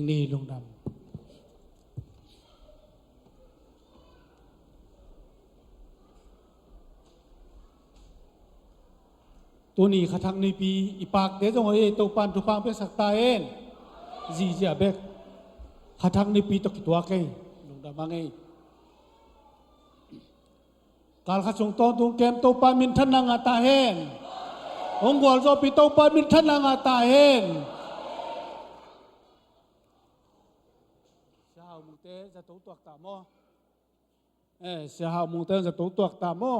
นี่ลงดำตัวนี้ขัดทังในปีอีปากเดี๋ยวจงเอตัวปันทุพังเพื่อสักตาเองจีเจียเบกขัดทังในปีตกตัวเกยลงดำมังเองการขัดส่งต้นตุงเกมตัวปันมินทันนางตาเฮนองค์กรโจปีตัวปันมินทันนางตาเฮนเช้ามุงเตจะตัวตัวตามอเช้ามุงเตจะตัวตัวตามอ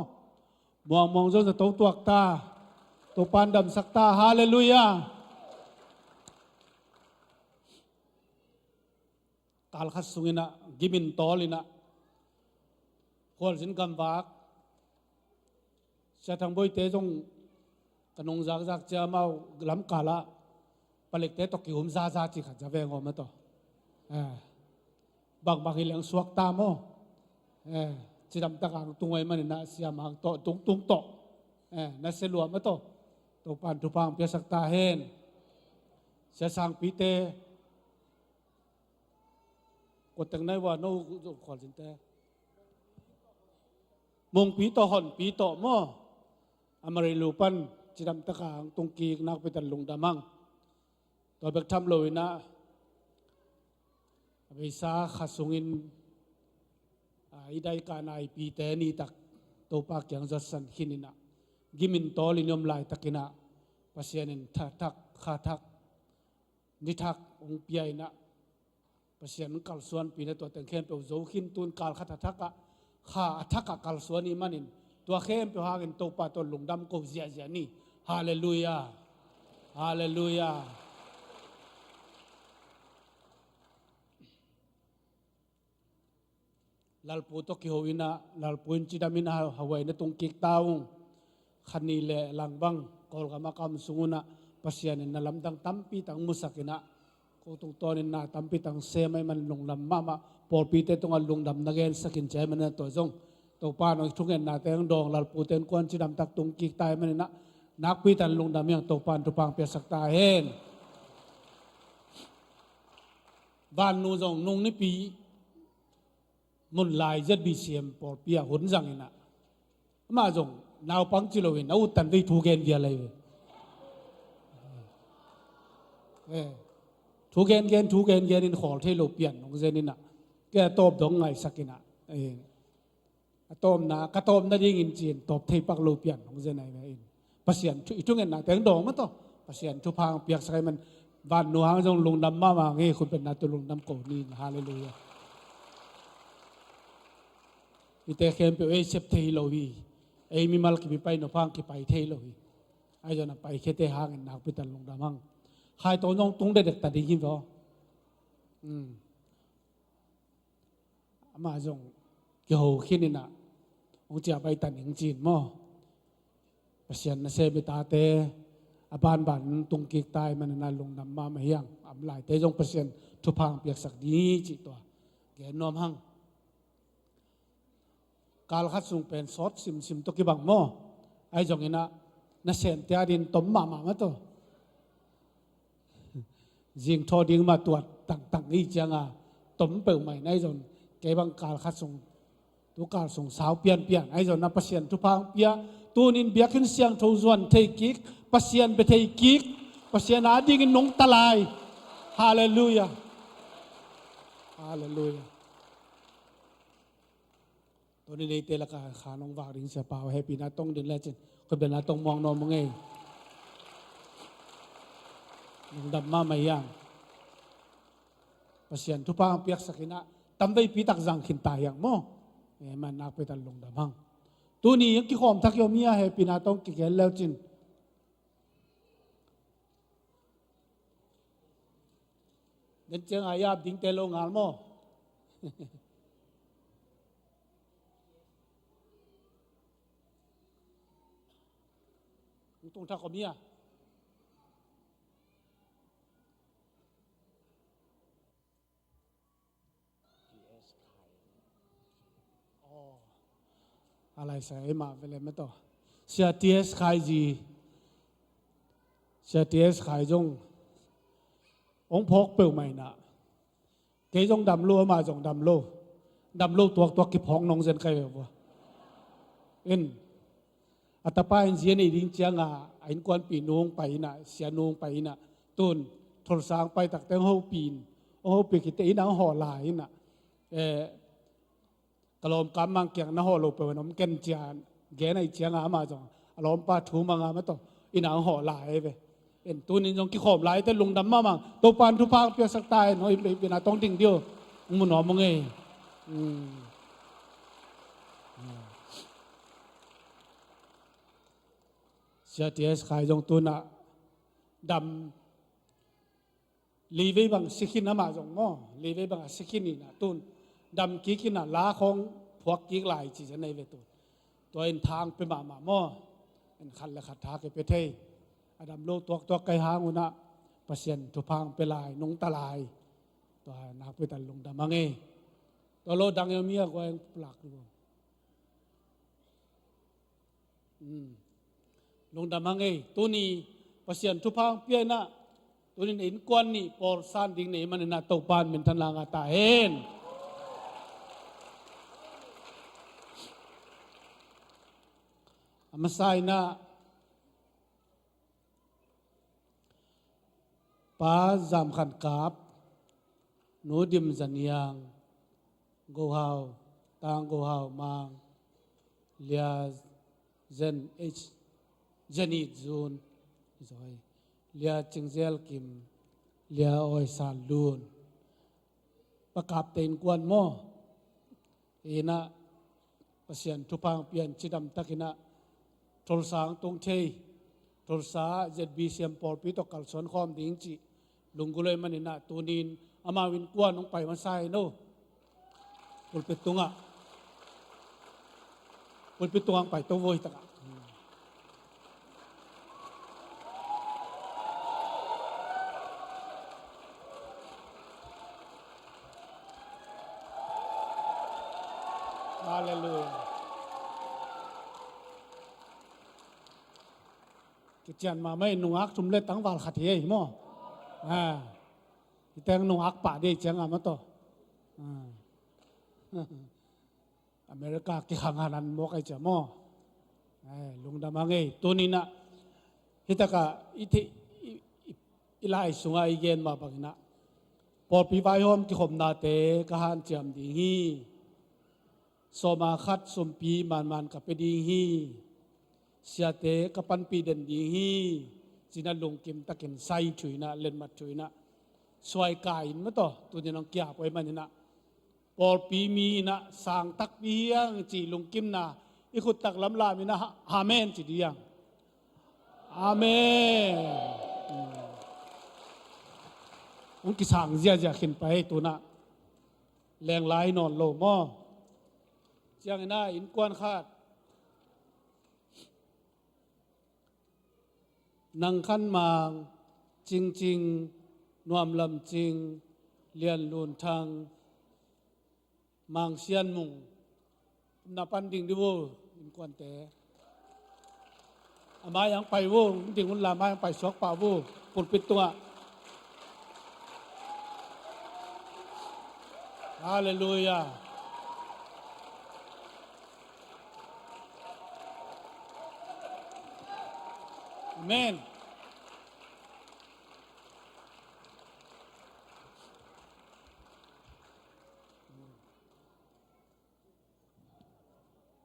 มองจะตัวตัวตาตัวปันดำสักตาฮาเลลูยาการขัดสุงินะกิมินตอลินะพอลสินกำวักจะทำบ่อยเตจงกนงจากจะมาล้ำกาละปลิกเตตกิหุมซาจิขัดจะเวงออกมาต่อบางฮิเลงสวกตามอจิดำตะกางตุงไว้มันนะเสียมังโตตุงโตนั่นเสลวมาโตตัวปันทุพังเปียสักตาเฮนเสียสังปีเตกดตั้งในว่าโน้ขอสินเตมงปีโตหอนปีโตมออเมริลูปันจิดำตะกางตุงกีนักไปตันลงดามังตัวเบกทำเลยนะวิสาขัดสงินอีได้การไอปีเตนี่ตักตัวปากยังจัดสันขินินะกิมินโตลินยมลายตักินะภาษาเนินทักขาทักนิทักองเปียนะภาษาเนินกัลส่วนปีนตัวแต่งเข้มเปล่าโจขินตุนกัลขัดทักกะขาทักกะกัลส่วนนี้มันนินตัวเข้มเปล่าหากินตัวปาตัวลุงดำกูเสียนี่ฮาเลลูยาฮาเลลูยาลาลปูตกิโฮวินะลาลปูนจิดามินะฮาวายนะตรงกิกตาวงขันนีเลลังบังกอลกามากามสุงนะภาษาเนินนัลำดังตั้มปีตังมุสักินะกูตรงตัวเนินนาตั้มปีตังเซไม่มันลงลำมาพอปีเตตรงอันลงดำนักเรียนสกินใจมันตัวจงตัวป้านทุกเงินนาแต่งดองลาลปูเตนกวนจิดำตักตรงกิกตายมันนะนักปีตันลงดำยังตัวปานทุพังเปียสักตาเฮนบ้านนูจงนุ่งนี่ปีมุนลายจัดบีเซียมปอเปียหุ่นจังอินะมาจงนาวปังจิโลวินเอาตันไปถูกเกณฑ์เดียอะไรถูกเกณฑ์อินขอเทโลเปียนของเจนินะแกตบดงไงสักินะตบนะกระตบนั่นยิ่งอินจีนตบเทปักโลเปียนของเจนไงเองภาษาทุกเงินนะแต่งดองมันต่อภาษาทุพังเปียกใส่มันบ้านนูหางจงลงดำมาเงี้ยคุณเป็นนาตุลงดำโกนีฮาเลลูยาอิเตเคมเปเอเซปเทโลวีมีมัลกิไปนพังกิไปเทโลวีไอ้จนไปเคเตหางนักพิตันลงดามังใครตัวน้องตุงเด็กตัดดิ้งก็มาจงเกี่ยวขึ้นนี่นะองค์เจ้าไปตัดหิงจีนมั่วเปลี่ยนเซบิตาเตอบานบันตุงกิกตายมันนั่นลงดำมาไม่ยังอำลายเตจงเปลี่ยนทุพังเปียกสักดีจิตตัวแกนอมหังการขัดส่งเป็นซอสซิมตัวกี่บังโม่ไอ้จงอินะนั่นเสียนเตียดินต้มมาตัวยิงทอดิ้งมาตรวจต่างๆนี่จังต้มเปิลใหม่ไอ้จงแกบังการขัดส่งตัวการส่งสาวเปลี่ยนไอ้จงนับเปลี่ยนทุพังเปียตัวนินเบียขึ้นเสียงทวนส่วนเทกิกเปลี่ยนไปเทกิกเปลี่ยนอาดิ้งนงตะลายฮาเลลูยาฮาเลลูยาตัวนี้ในเตลกาขาน้องวาริงเสียเปล่าให้ปีนาต้องดึงแล้วจินคนเป็นนาต้องมองนอนมึงเองลงดำมาไม่ยังภาษาทุพังเปียกสักนะตั้มได้ปีตักจังขินตายอย่างมั่งมันนักไปตันลงดำมังตัวนี้ยังกี่ข้อมทักยอมีอะให้ปีนาต้องกี่แก่แล้วจินเดินเจียงอายาบดิ้งเตลงงานมั่งตรงทักก็มีอ่ะอะไรใส่มาเวลาไม่ต่อเสียทีเอสขายจีเสียทีเอสขายจงองพกเปล่าไม่นะ เกยจงดำโลมาจงดำโลตัวกิพองนองเซนใครบ่เอ็นอัตป้าอินเสียนี่ดิ้งเจียงอินกวนปีนงไปน่ะเสียนงไปน่ะตุนทรสางไปตักเต้งเฮาปีนเฮาปีกิเตอินห่อหลายน่ะตลอมกำมังเกียงนะห่อโลเปวนอมเกนจานแกในเจียงมาจงอารมณ์ป้าถูมังมาต่ออินห่อหลายไปเอ็นตุนอินจงกิขอบหลายแต่ลุงดำมามังตัวปานทุพางเปียสักตายน้อยเป็นน่ะต้องดิ่งเดียวมุนหอมมึงเอ้เสียเทียสขายจงตุนดำลีเวบังสิกินน้ำมาจงง้อลีเวบังสิกินนี่นะตุนดำกิกินน่ะล้าของพวกกิกหลายจีจะในเวตุตัวเอ็นทางไปมาม้อเอ็นขันและขัดทากไปเทยอดำโลตัวไก่หางอุนะเปอร์เซ็นต์ทุพังไปลายนงตะลายตัวนักไปตันลงดำมังเอตัวโลดังยังมีอะไรปลักดูลงดำมังเอตัวนี้เปอร์เซ็นต์ทุพังเปียนะตัวนี้เห็นกวนนี่ปอร์ซานดิ่งนี่มันน่ะตัวปานเป็นทันลางตาเห็นอามาใส่นะป้าจำขันกาบโนดิมจันยังโกฮาวตางโกฮาวมังเลียเจนเอชเจนีจูนเลียจิงเซลกิมเลียออยซาลูนประกาศเต็นกวนโมเอนะเปอร์เซ็นต์ทุพังเปลี่ยนจิดำตักินะทรสางตรงเทยทรสาเจ็ดบีเซียมปอลปีตกัลสอนคอมดิ้งจีลุงกุเลยมันนี่นะตัวนินอามาวินกวนลงไปมันใส่โน่ปุลปิตุงะปุลปิตุงไปตัวโวยตะกะฮาเลลูยากิจการมาไม่นุ่งอักทุ่มเล็ดตั้งวันขัดเหี้ยมั้งแต่งนุ่งอักป่าเดียจังอ่ะมาต่ออเมริกากี่ครั้งนั้นบอกไอ้เจ้ามั้งลุงดำมังเอ้ตัวนี้นะฮิตกะอิไลสุงไอเกนมาบังนะพอปีไวฮอมที่ขมนาเตกะฮันเจียมดีฮีสมาคัดสมปีมันกับไปดีฮีเสียเตกับปันปีเด่นดีฮีจินันลงกิมตะเก็นไซถุยนะเล่นมาถุยนะสวยกายมาต่อตัวนี้น้องเกียบไว้มันนะพอปีมีนะสางตักเบียงจีลงกิมนะอีขุดตักลำลามีนะอาเมนจีดียังอาเมนอุกิสางเจียขึ้นไปตัวนะแรงไหลนอนโลมอเจียงน่าอินกวนขาดนังขันมางจริงนวมลำจริงเลียนลูนทางมางเซียนมุงนับปันดิ่งดิโวอินกวนแต่มายังไปโวดิ่งอุ่นลามายังไปสอกป่าโวปุดปิดตัวฮาเลลูยาอาเมน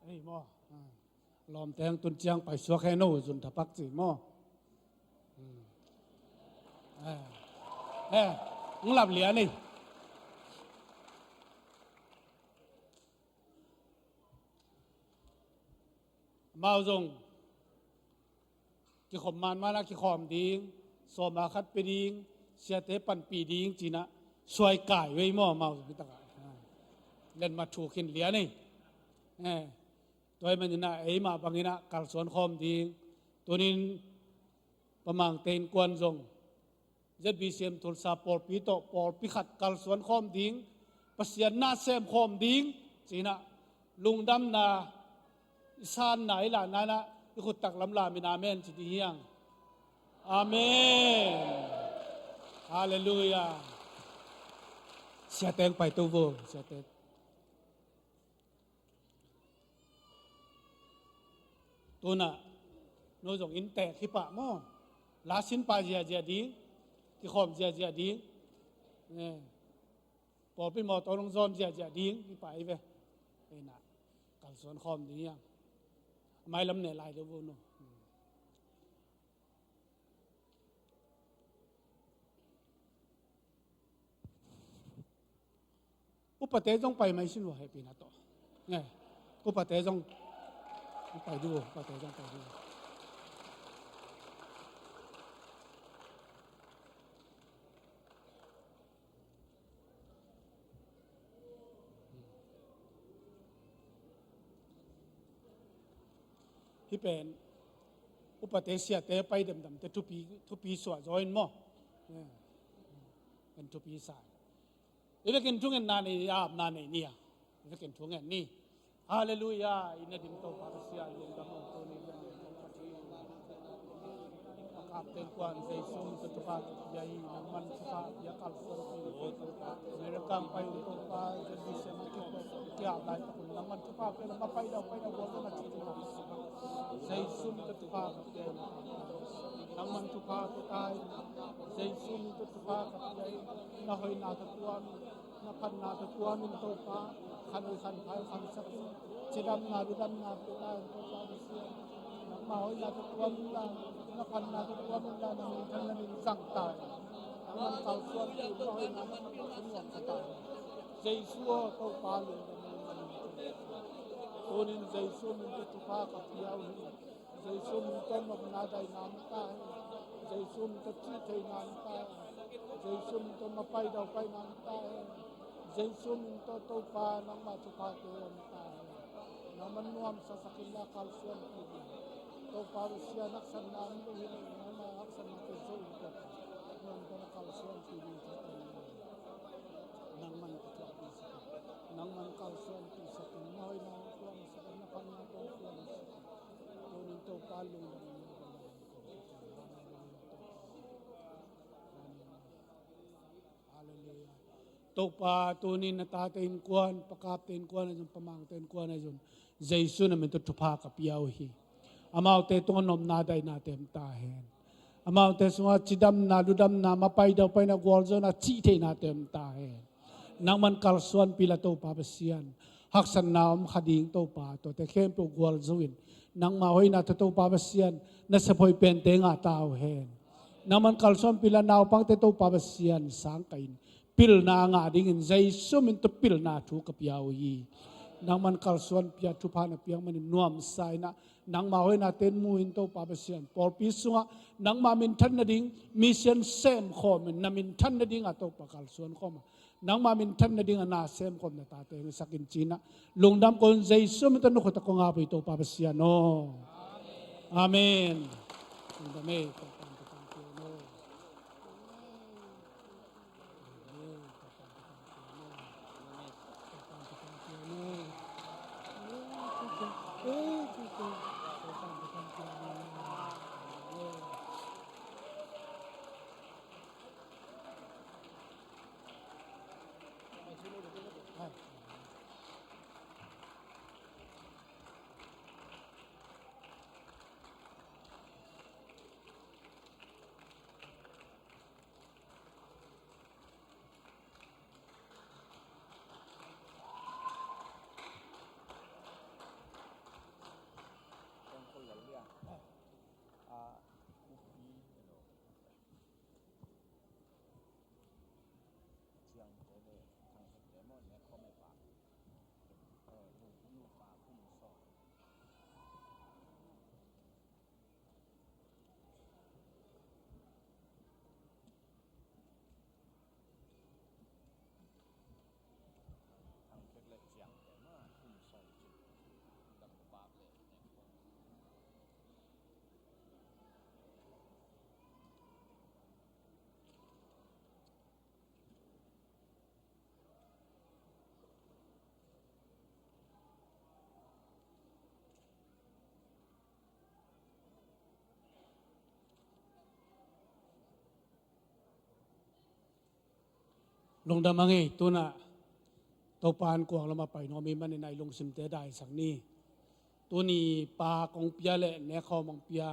เฮ้ยมอลอมแตงตุนเจียงไปสัวแค่โน่จุนทปักจีมอมึงหลับเหลียนี่มาจงกี่ขมมันมาแล้วกี่ขอมดิ้งสมาคัดไปดิ้งเสียเตปันปีดิ้งจีนะสวยกายไว้หม้อเมาสุดตะการเล่นมาถูกขึ้นเหลียนี่ตัวมันนะไอ้มาบางทีนะการสวนขอมดิ้งตัวนี้ประมังเต็นกวนจงจะบีเซียมทุลซาปอลปีโตปอลปีขัดการสวนขอมดิ้งประเสียนหน้าเซมขอมดิ้งจีนะลุงดำนาอิสานไหนล่ะนั่นนะที่ขุดตักลำลามินาเมนจิตเฮียงอาเมนฮาเลลูยา เสียแตงไปตัวโวเสียแตงตัวน่ะโน้ตส่งอินแตกที่ปะมั่งลาสินปาเจียเจียดิ้งที่ขอมเจียเจียดิ้งเนี่ยพอไปหมอตัวลงซอนเจียเจียดิ้งที่ไปเว้ยไอ้น่ะกัลส่วนขอมนี้ยังไม่ลำเนี่ยลายตัวโวโนอุปเทศต้องไปไหมสินวะให้ปีนัดต่อเนี่ยอุปเทศต้องไปดูอุปเทศต้องไปดูที่เป็นอุปเทศเสียแต่ไปดำๆแต่ทุปีสวดจอยมั้งเนี่ยเป็นทุปีสายini kan tungan nani ya nani ni ya ini kan tungan ni haleluya ini dimto parasia yang kamu tuni kapten kuan Yesus ketupat yai naman sa ya kalsor mereka pai untuk pa jadi semakin kia lai takun naman sa pa pero mapai daw wala na tito Yesus ketupat naman sa pa tay Yesus ketupat yai nahoy na tuan na kan na tuan into pa kanay kanay kan sakin sidam na tay to pa siya mahoy na tuan lang na kan na tuan lang na minsan na ninsang tayo naman kalsuan ko mahoy na sunwang sa tayo Yesus to pa lang tunin Yesus into tupa kapiyaw Yesus into magnaday namin tayo Yesus into chitay namin tayo Yesus into mapay daw pay namin tayo Yesus into tupa ng matupatuan tayo naman nuam sa sakila kalsuan ko to para siya naksan namin ko yun na naksan natin sa ugat nang kalsuan ko dito nang man nang man kalsuan ko sa Pinoy na kuwan sa kanapan na kuwan kunin to palong hallelujah to pa tunin na tatain kuwan pakapten kuwan na pamangten kuwan na yun Yesu namin to tupa kapiyaw Amau te tungan nom naday natem tahen. Amau te sunga chidam na ludam na mapay daw pay na gwalzo na chite natem tahen. Nang man kalsuan pila to papasiyan. Haksan na kading to pa to te kempo gwalzoin. Nang mahoy na to papasiyan na sapoy pente nga tao hen. Nang man kalsuan pila na upang te to papasiyan sangkain. Pil na nga dingin zay sumin to pil na tu kapiyawi. Nang man kalsuan pia tupa na piyang maninuam say na nang mahoy natin mo into papasiyan. Por piso nga, nang mamintan na ding mission sem kom, namintan na ding ato pakalsuan kom. Nang mamintan na ding anasem kom na tatay ng sakin China. Lungdam kon Yesu mintan no ko nga po ito papasiyan. No. Amen. Amen. ลงดำมังเอตัวน่ะตัวปานกวางเรามาไปนอมีมันในลงสิมเตได้สักนี้ตัวนี้ปากองเปียเละเนคอมังเปีย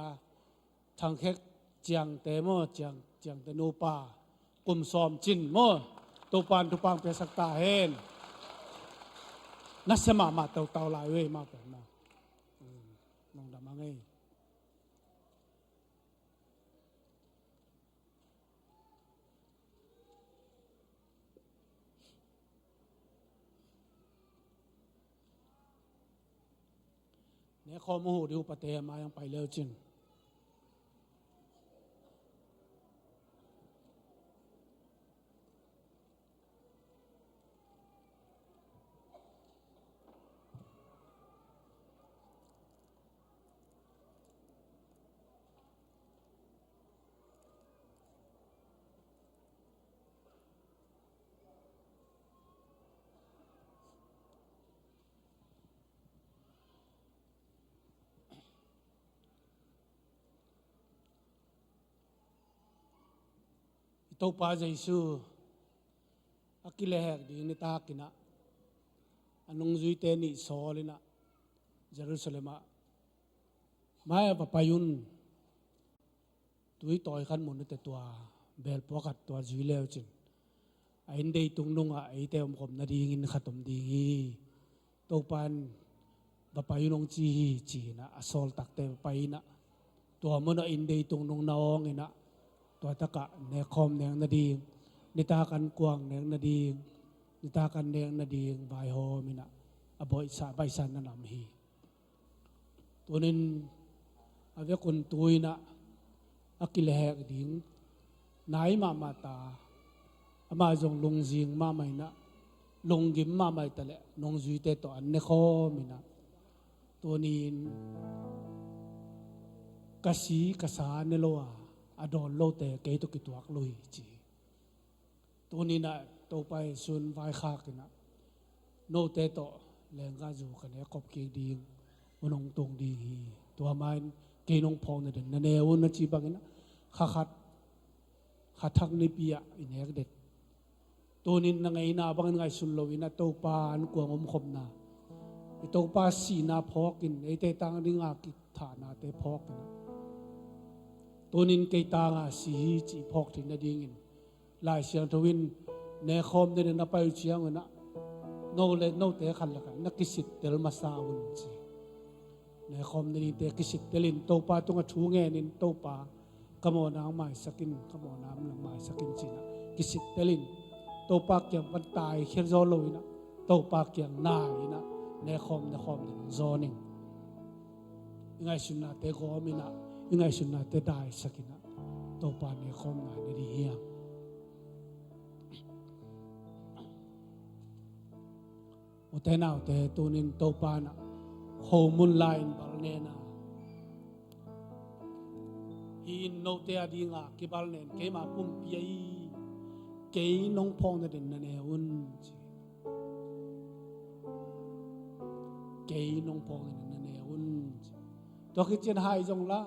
ทางเค็กเจียงเตมอเจียงเตโนปากลุ่มซ้อมจินมอตัวปานตัวปางเปียสักตาเห็นนัสมาเตาลายเว้มาเปิดมาลงดำมังเอเนี่ยข้อมูลดูปะเตมายังไปเร็วจริงตัวป้าใจสู้อักิเลสดีนิตากินะอันนงจุยเตนิสอลินะเยรูซาเล็มมาปะปายุนตุยต่อยขันมุนแต่ตัวเบลปวักตัวจุยเลวจินไอ้เดย์ตุงนงไอ้เตมคมนาดีงินขัดตมดีตัวปันปะปายุนงจีนะอสอลตักเตไปนะตัวมันอินเดย์ตุงนงนาองเงนะตัวตะกะเนคอมเนงนาดีนิตากันกวางเนงนาดีนิตากันเนงนาดีใบโฮมินะอบอยสาใบสันนันามฮีตัวนี้อาเวคนตุยนะอักิเลสดิ้งนายมาตาอามาจงลงจิงมาไม่นะลงกิมมาไม่ตะเละนงจุยเตตัวอันเนคอมินะตัวนี้กษีกษาเนโลอาดอนโลเตเกตุกิตัวกลุยจีตัวนี้นะตัวไปส่วนไฟขากนะโนเตโตแรงกาจูกันเนี่ยกบเกดีงมันองตรงดีตัวมันเกนองพองเนี่ยเด่นนั่นเองวันนั้นจีบังนะขัดทักนิปีอะอินเอกเด็ดตัวนี้นั่งไงนาบังไงสุนโลวินะตัวปานกวางอมคมนาตัวปาสีนาพอกินไอเตตังดิ้งอากิฐานาเตพอกินตัวนินเกตางาสีจีพอกถึงนาดีงินลายเสียงทวินเนคอมเดินนับไปเชียงนะโนเลโนเตะขันละกันนักกิสิตเตลมาสาวุนจีเนคอมเดินเตะกิสิตเตลินโตปาตรงชูเงนินโตปากมอน้ำไม่สกินกมอน้ำลังไม่สกินจีนะกิสิตเตลินโตปากอย่างวันตายเขียนโซโลวินะโตปากอย่างนายนะเนคอมเนี่ยโซนิงยังไงสุนนะเตะกอมินะยังไงสุนนะเตได้สักินะตัวปานในคอมในดีเฮียโอเตน่าโอเตตัวนินตัวปานะโฮมุนไลน์บาลเนน่าฮินโนเตอดีงาคิบาลเนนเกมาปุ่มปีเกยน้องพองเดินนั่นเองเกยน้องพองเดินนั่นเองตัวคิดเจนหายจงละ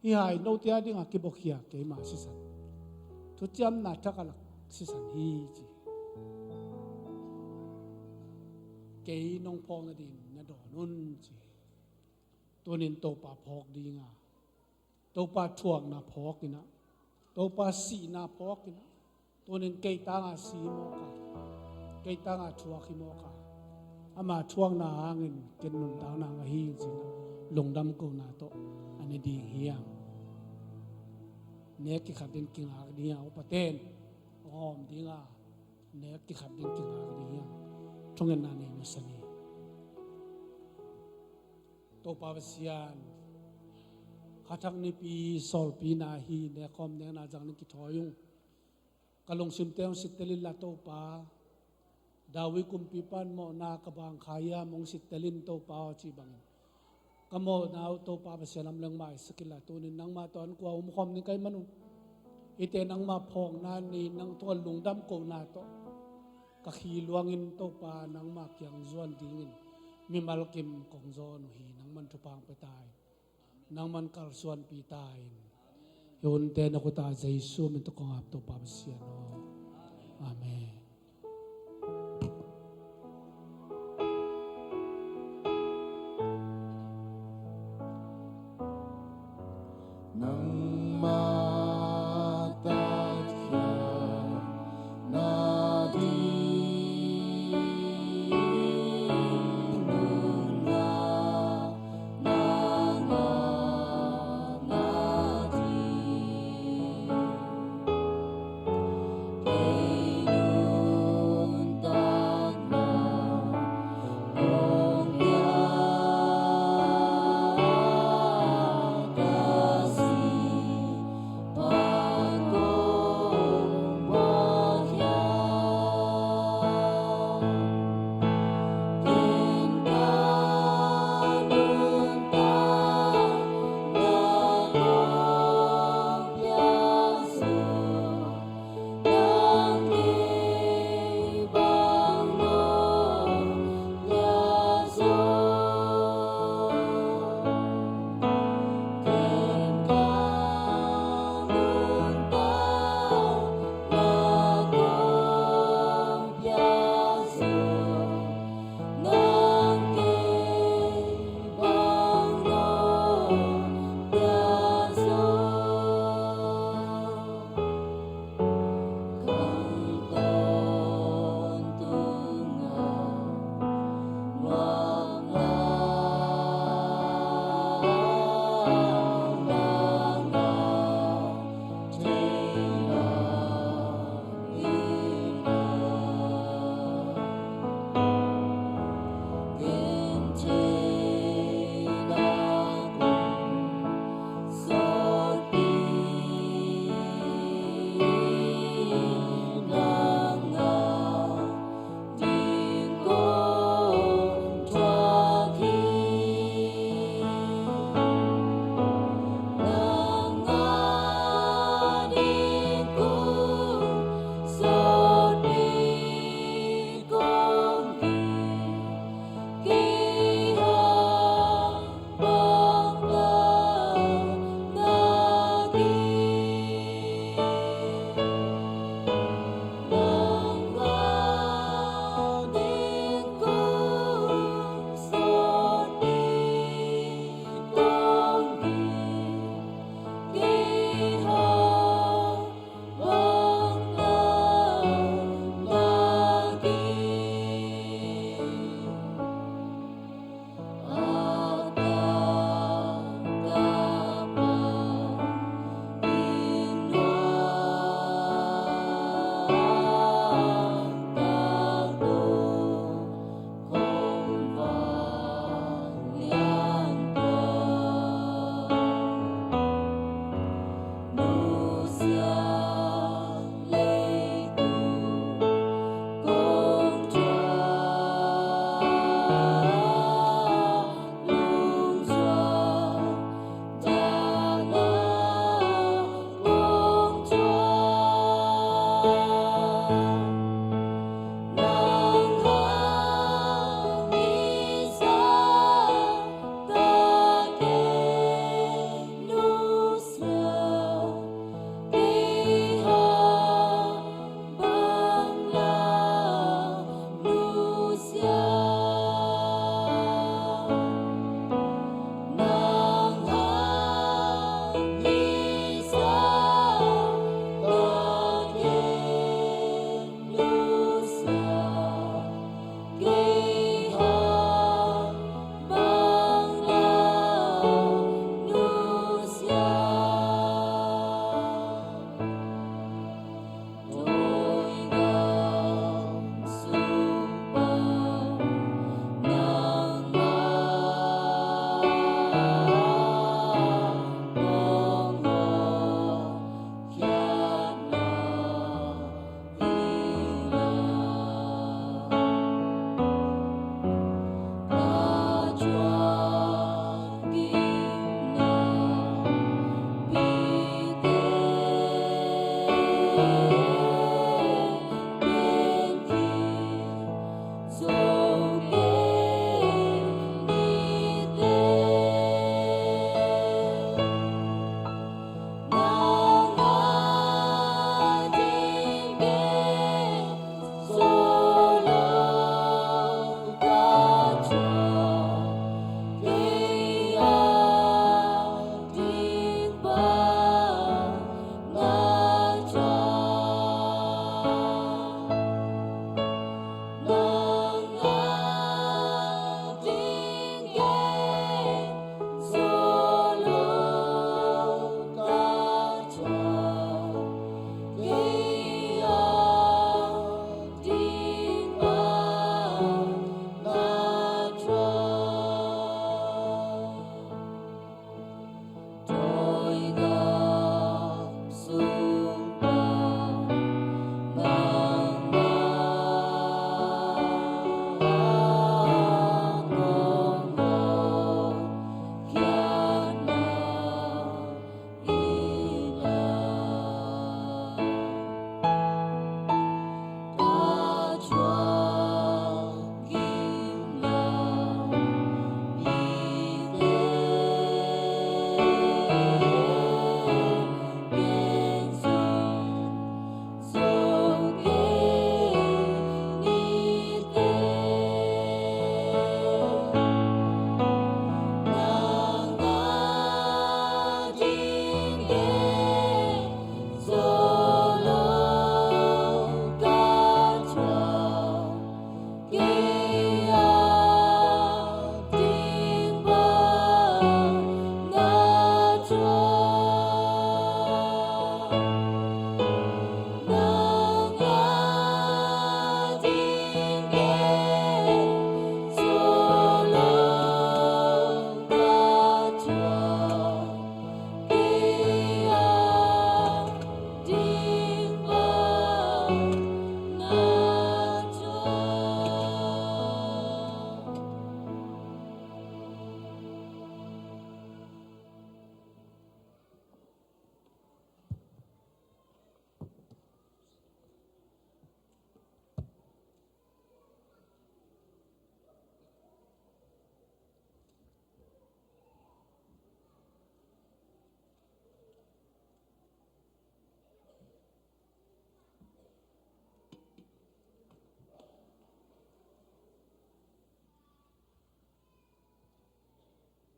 ฮีหายโนเตียดิ้งกิบกเฮียเกมาสิสันทุจำนาทักลักสิสันฮีจีเกยน้องพองดินนาดอนุนจีตัวนินโตปาพอกดีงาโตปาช่วงนาพอกกินะโตปาสีนาพอกกินะตัวนินเกยตางาสีโมกาเกยตางาชัวขิโมกาอามาช่วงนาเงินเกินนุนตาวนางฮีจีนะลงดำกูนาโตอันนี้ดีเฮียเนกิขัดดินกิงหากดีอุปเทนหอมดีงาเนกิขัดดินกิงหากดีทงเงินนานีมุสนีโตปาเวสยานขัดทักนิปีสอลปีนาฮีเนคอมเนนาจังนิกิทอยุงกลงซิมเตงสิเตลินลาโตปาดาวิคุมปีปันโมนากบางขายามงสิเตลินโตปาจีบังกโมนาวโตปาเปเสนำเรื่องใหม่สกิลาตัวนี้นังมาตอนกว่าคอมนี่ใครมนุษย์อิเตนังมาพองนานี่นังตัวลุงดำโกนาโตกะขีลวงินโตปานังมาเกียงจวนดิ้งินมีมาลกิมกงจอนหีนังมันทุพางไปตายนังมันกัลส่วนปีตายยนเตนกุตาใจสู้มันตกงอับโตปาเปเสนอาเมน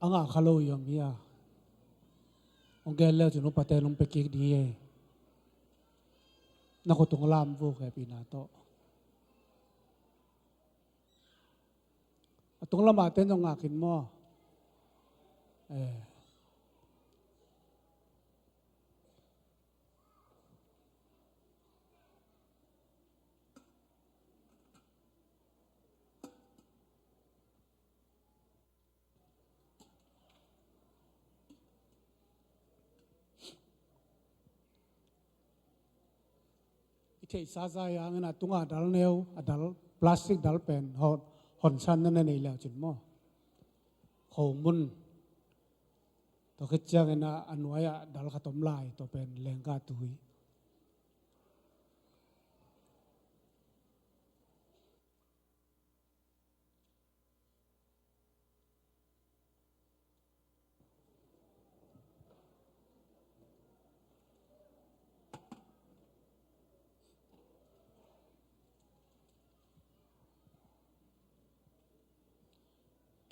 anga khalo yom ya ong gel le chunu pate long pekik di e na ko tung lam vu ke pinato tung lam aten ong akin moเทศาอย่างนั้นตุงอาดัลเนวอาดัลพลาสติกดัลเป็นหอนชันนั่นนี่แล้วจุดมั่วโขมุนตัวคิดจังนะอันว่าดัลขตมลายตัวเป็นแรงกาตุย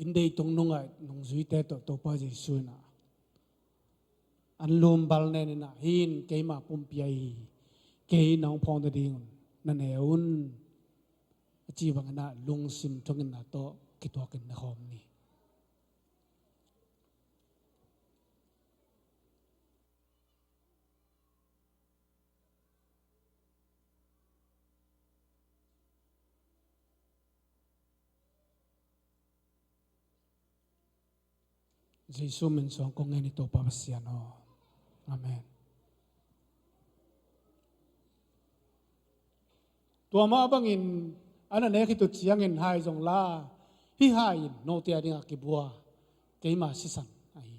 อินเดียตรงนู้นไงนงสุยเตะตัวป้าจะสุยนะอันลุมบัลเนนี่นะหินเกยมาปุ่มเปียเกยน้องพองตะดิ่งนั่นเองจีบังนะลุงซิมทงนะโตกิตัวกันนะคอมนี่Yesus mensong kong ini to papasiano. Amen. Tua ma bangin ana ne kitu chiangin hai jong la hi hai no tia ding akibua kei ma sisan ai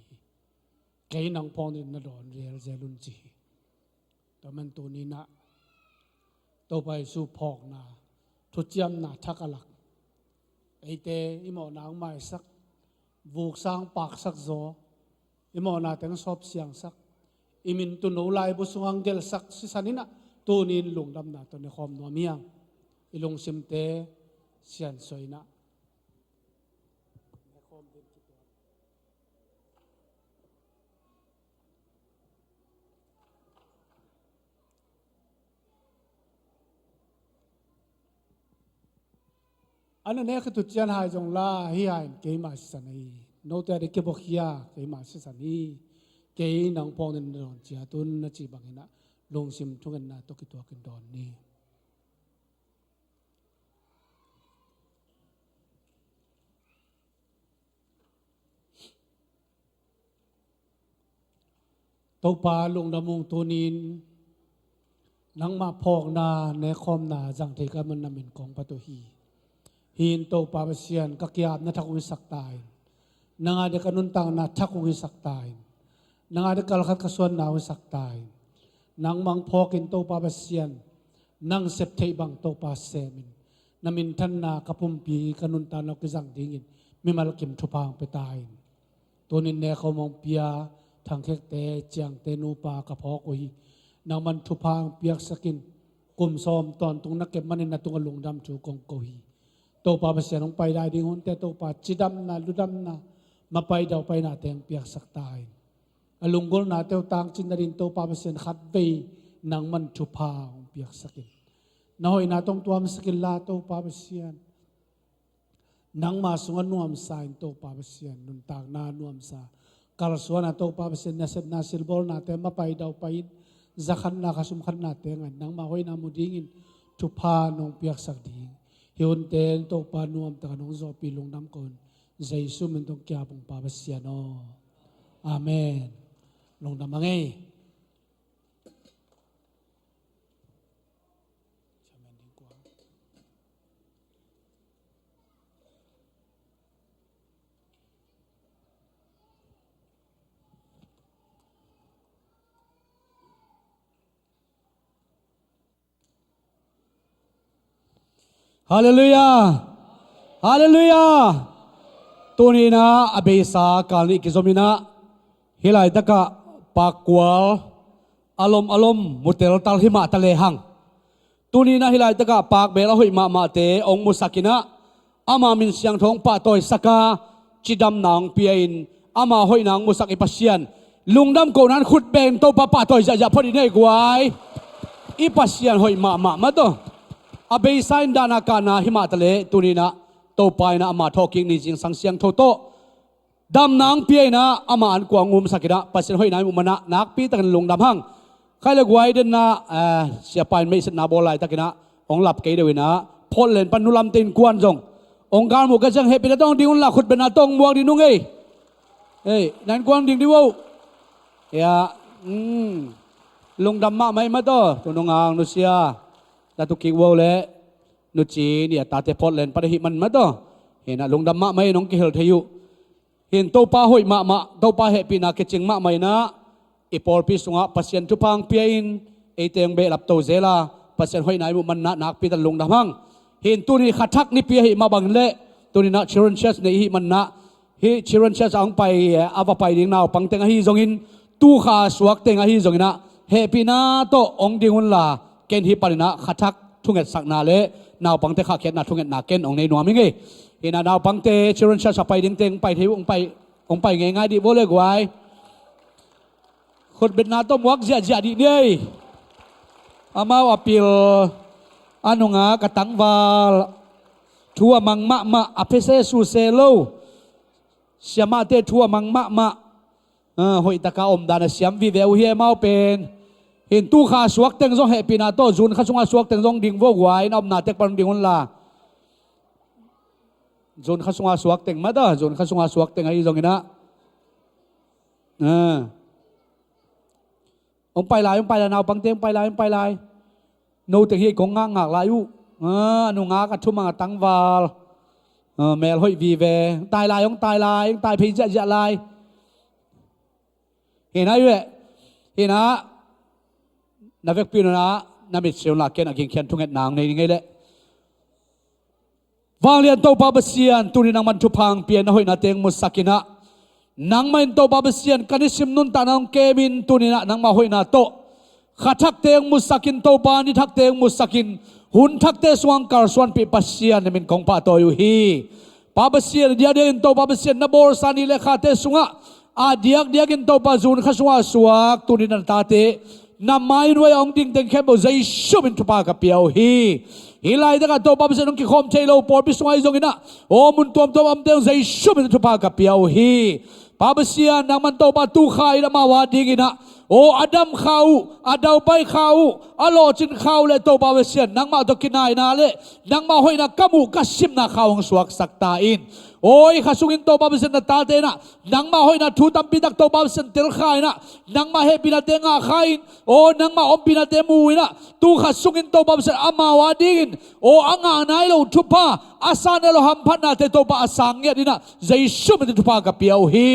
kei nang pon ni na don real zelun chi to man to ni na to pai su phok na thu chiam na thakalak ei te imo nang mai sak vuk sang pak sak zo imo na teng sop siang sak imin tu no lai bu sungang gel sak si sanina tu nin lung dam na to ne khom no miang ilung simte sian soinaอันนั้นคือตุจยันหายจงลาฮิหายเกยมาสิสันนีโนเตอร์เก็บบอกยาเกยมาสิสันนีเกยนังพองนินดอนจีตุนนัจีบังเงินะลงซิมทุกันนะตกิตัวกันดอนนี่ตัวปลาลงดำมงตัวนินนังมาพอกนาในคอมนาจังเทกันมันนำเป็นของปตุฮีหินโตปาเซียนกักยาบนัทกุวิสักตายนางอาเดกันุนตังนัทกุวิสักตายนางอาเดกัลขัดกระสวนนาวิสักตายนางมังพอกินโตปาเซียนนางเสพเทบังโตปาเซมินนามินทันนากระพุมปีกันุนตานกจังดิ่งินมิมาลกิมทุพางไปตายตัวนินเนเขามองเปียทางเทกเตเจียงเตนูปากระพอกวยนางมันทุพางเปียกสกินกุมซอมตอนตรงนักเก็บมันในนาตุงลุงดำจูกงโกฮีโตปาเสียนลงไปได้ดิ้งหุ่นแต่โตปาจิดำนาลุดำนามาไปเดาไปนาเตียงเปียกสักตายอลุงกลนาเตียวตังจินดารินโตปาเสียนขัดเวนังมันชุพาเปียกสักินนาหอยนาตรงตัวมันสกิลลาโตปาเสียนนังมาสวนนวมสายโตปาเสียนนุนตากนานวมสากาลสวนนาโตปาเสียนนาเซบนาซิลบอลนาเตมาไปเดาไปจักขันนาขสุมขันนาเตียงนังมาหอยนามุดิ้งินชุพานงเปียกสักดิ่งฮิวเตนโตปานุมตะกันงโซปีลงน้ำคนใจสุมันต้องแก่ปงปาเสียนออาเมนลงน้ำมังเอฮาเลลูยาฮาเลลูยาตัวนี้นะอเบสากาลิกิซอมินะเฮลัยตะกะปากกวลอารมณ์มุเตลตัลหิมะตะเลหังตัวนี้นะเฮลัยตะกะปากเบลหิมะมาเตองมุสักินะอามามินเสียงทองปะตอยสกาจิดำนางเปียอิน อามาหอยนางมุสักอิปัสยันลุงดำโกนั้นขุดเบนโตปะปะต่อยจะพอดีในกวายอิปัสยันหอยมาตัวอาเบย์ไซน์ดานาการนาหิมาทะเลตุนีนะโตไปนะอามาทอกิงนิจิงสังเสียงโตโตดำนางเปียนะอามาอันกวางงุมสักนะปัสยันหอยนายมุมันนะนักปีตะกันลุงดำหังใครเลือกไว้เดินนะเสียไปไม่สนาบอลไลตะกันนะองหลับเกยเดวินะพลเล่นปนุลำตินกวนจงองการหมู่กระจังเฮปินะต้องดิ้งละขุดเป็นนาต้องมวงดินุ่งเอ้ยนั่นกวนดิ้งดิวลุงดำมาไม่มาต่อตัวนงางนุเซียตาตุกิวอลเล่นุจีเนี่ยตาเตพอลเล่นปะหิมันมาต่อเห็นนะลุงดำมาไม่น้องกิเฮลเทยุเห็นโตปาหอยมาโตปาเฮปินะเกจิงมาไม่นะอีพอลพิสุงะปัสยันทุพังเปียอินเอเตียงเบลับโตเซลาปัสยันหอยนายมุมันนะนักปีตันลุงดำหังเห็นตัวนี้ขัดทักนี่เปียหิมาบังเล่ตัวนี้นะชิรันเชสในหิมันนะฮิชิรันเชสอังไปอาวไปดิ้งนาวปังเตงหิจงอินตู้ขาสวกเตงหิจงอินะเฮปินาโตองดิ้งุนลาเกณฑ์ฮิปารินะขัดทักทุ่งเอ็ดสักนาเล่นาวปังเตขาเขียนนาทุ่งเอ็ดนาเกณฑ์องในนัวมิงเงเห็นนาวปังเตชิรันเชสไปดิ้งเตงไปที่องไปง่ายๆดิโบเล่กไว้คนเป็นนาโตมวักเจียดีเนี่ยอามาอภิลอันงากตังวาลทัวมังมะอภิเษสุเซโลเสียมาเตทัวมังมะหอยตะกาอมดานเสียมวิเววเฮียมาเป็นเห็นตู้ขาสวกเต็งซองเฮปินาโตจุนข้าสงอาสวกเต็งซองดิ่งวกไว้นอมนาเตกปันดิ่งวันลาจุนข้าสงอาสวกเต็งมาด้จุนข้าสงอาสวกเต็งไอ้ซองนะองไปลายนาวปังเต็งไปลายโนเตงเฮกงงางลายุนุงากัทุมังตังวาลเมลหอยวีเวตายลายตายพิจจะลายเห็นไหมเว้ยเห็นนะนาเวกปีนะนามิเชียวนักเก็นกินเขียนทุ่งเอ็ดนางในยังไงเลยวางเลียนโตบาบเซียนตุนินังมันทุพังเปลี่ยนหอยนาเตงมุสกินะนังมันโตบาบเซียนกันนิสิมนุนตานางเกมินตุนินะนังมาหอยนาโตขัดทักเตงมุสกินโตบานิทักเตงมุสกินหุ่นทักเตสวงการสวนปีปัสเซียนมินของป้าโตอยู่ฮีป้าปัสเซียนเดียนโตป้าปัสเซียนนบอร์สานีเลขาเตสุงะอาเดียกอินโตป้าจูนข้าสวาสวกตุนินันตาเตนำไม้ด้วยองดิ่งเต็งแค่บอกใจชุ่มอินทุปากกับเปียวฮีฮิไลเด็กโตป้าปัสเซียนองกิคอมเชโลปอร์พิสวายจงอินะโอ้มุนตัวอัมเตงใจชุ่มอินทุปากกับเปียวฮีป้าปัสเซียนนังมันโตป้าตูขายละมาวาดิ่งอินะโอ้อดัมเขาอดาวไปเขาอโลจินเขาเลยโตบาเวเซียนนังมาตกินายนาเลยนังมาหอยนักกมูกัสิมนาเขาของสวกสักตาอินโอ้ยข้าสุกินโตบาเวเซียนนาตาเตนะนังมาหอยนักทูตัมปิดักโตบาเวเซียนเตลขายนะนังมาเฮปินาเตงาขายโอ้นังมาอมปินาเตมูยนะตูข้าสุกินโตบาเวเซียนอามาวาดินโอ้อ่างานายเราทุพาอาสานเราหัมพันนาเตโตบาอาสังเงียดินะใจชุ่มในทุพากับเปียวฮี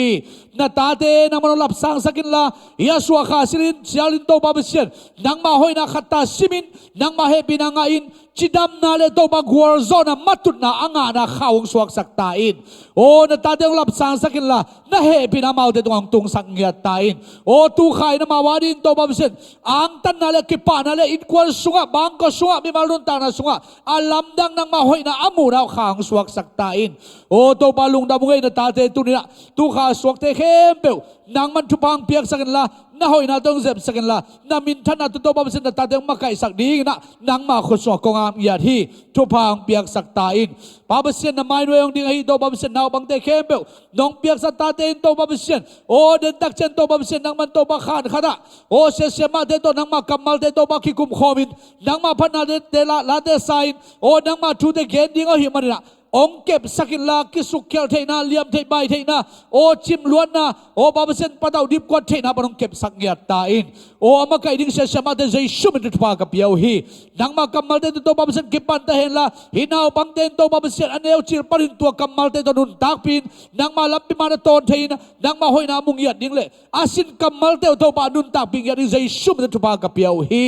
นาตาเตนังมันรับสังสกินละยาสวาข้าสิรินเสียลินโตบาเบเซียนนังมาหอยนักขัตตาซิมินนังมาเฮปินังอินจิดามนาเลโตบากวอร์โซนามัตุนาอ่างานาข้าวสวกสักตาอินโอ้นาตาเตงรับสังสกินละนาเฮปินามาเตตวงตุงสังเงียตาอินโอ้ตูขายนามาวาดินโตบาเบเซียนอ่างตันนาเลกิปานาเลอินควอลสุงะบางก็สุงะมีมาลุนตานาสุงะอาลัมดังนังมาหอยนาอามูนาข้าวสวกสักตาอินโอ้โตบาลุงดาบุงเอนาตาเตตุนีนะตูข้าสวกเตเข้มเปวนังมันทุพังเปียกสักละน่าหอยน่าต้องเจ็บสักละน่ามินท่านน่าตัวบ้าเป็นตาเดียงมาไก่สักดีนะนังมาคนสวกกงามยาที่ทุพังเปียกสักตาอินป้าเปเซียนน่าไม่ด้วยองดิ่งให้ตัวบ้าเป็นน่าบังเตเข้มเบลน้องเปียกสักตาเตียนตัวบ้าเป็นโอ้เดินตักเชนตัวบ้าเป็นนังมันตัวบ้าขานขนาดโอ้เสียมาเตตัวนังมากำมัลเตตัวบ้าขี้กุมคอมินนังมาพันนาเตลาเตไซน์โอ้นังมาทูเตเกนดิ่งเอาหิมันนะองเก็บสกิลลากิสุกเขียวเทนาเลียมเทใบเทนาโอจิมล้วนนะโอบาเปเซนปะเตาดิบกวดเทนาปนองเก็บสักเงียตาอินโออามาไก่ดิ้งเสียสมาเตใจชุ่มในทุพากับเปียวฮีนังมากำมัลเตตัวบาเปเซนกิปันเตเห็นละหินาวบังเตนตัวบาเปเซนอันเอวจิรปรินตัวกำมัลเตตัวนุนตากปีนนังมาลับปิมาตอนเทนะนังมาหอยนามุงเยียดดิ้งเลยอาสินกำมัลเตตัวบานุนตากปีนเยียดใจชุ่มในทุพากับเปียวฮี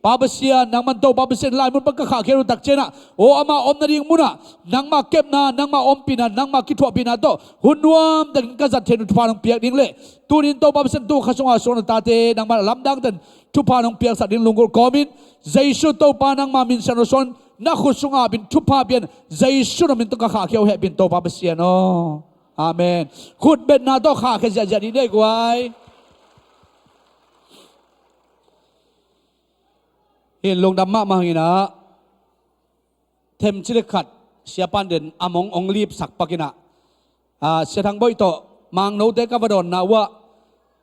ป้าเบเซียนังมันโตป้าเบเซียลายมันเป็นกระขาเขรุตักเจนะโออามาอมนาดิงมุนะนังมาเก็บนานังมาอมปีนานังมาคิดว่าปีนาโตหุ่นวมแต่กษัตริย์เทนุทุพานองเปียกดิ้งเลยตูนินโตป้าเบเซียนตูข้าสงอาสวนตาเตนังมาลำดังแต่ทุพานองเปียกสัตว์ดิ้งลุงกุลกอมินใจสุดโตปานังมามินเซนโรซอนนักขุดสงอาบินทุพาเปียนใจสุดมินตุกระขาเขวเหบินโตป้าเบเซียนโอ อาเมนขุดเบ็ดนาโตขาแค่จะดีได้กว่าเห็นลงดำมากมาหินะเทมชิลขัดเสียปันเด่นอมงองลีบสักปักินะเสียทางบ่อยโตมังโนเตกับวดอนนะว่า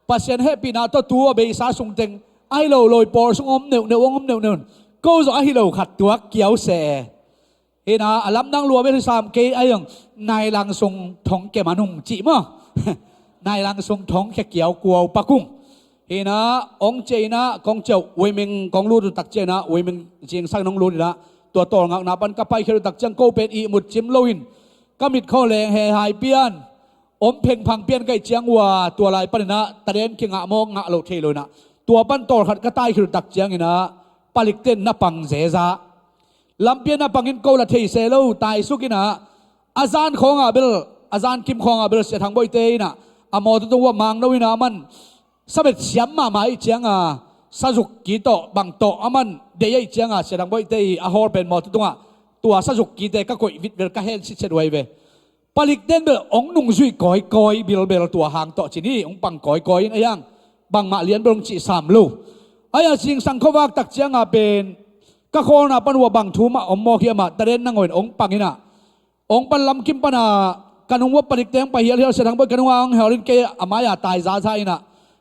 ปัสเซนเฮปีนาโตตัวเบย์สาสุงเต็งไอโลลอยปอร์สงอมเนวงอมเนวก็จะไอโลขัดตัวเกี่ยวเสเห็นอาลัมนั่งรัวไม่ได้สามเกยไอยังนายลังทรงท้องแกมานุ่งจีมั้งนายลังทรงท้องแค่เกี่ยวกลัวปะกุ้งเห็นอาองเจนะกองเจ้าเวมิงกองรูดตักเจนะเวมิงเจียงสร้างน้องรูดนะตัวต่องักนับปันกับไปเคยตักเจียงโกเป็นอีมุดจิมโลวินก็มิดข้อแรงแห่หายเปียนอมเพ่งพังเปียนไก่เจียงวัวตัวลายปันนะตะเดนเข่งอะมองงะโลเทเลยนะตัวปั้นต่อขัดกระต่ายคือตักเจียงนะปลิกเต้นนับปังเสซาลำเปียนนับปังอินโกละเทเซโลตายสุกินะอาจารย์ของอาเบลอาจารย์คิมของอาเบลเสียทางบ่อยเตยนะอามอตัวมังนวินามันสเปดเสียมมาไม่เจียงสะจุกกีโตบังโตอามันเดียเจียงเสียทางบ่อยเตยอาฮอร์เป็นมอตัวสะจุกกีเตก็กอยวิดเวลก็เห็นสิเชดไว้เวปลิกเต้นเบลองนุ่งซุยก้อยบิลเบลตัวหางโตจีนี่องปังก้อยไอ้ยังบางมาเลียนบงจีสามลูไอ้สิ่งสังขวากตักเจียงเป็นก็โคนาปันวัวบางทูมาอมโมเขียมาตะเรนนั่งเงินองปังอินะองปันลำคิมปนากันหัวปลิกเต้งไปเฮียเฮียเสียทางบ่อยกันหัวองเฮลินเกอามายาตายซาไซนะ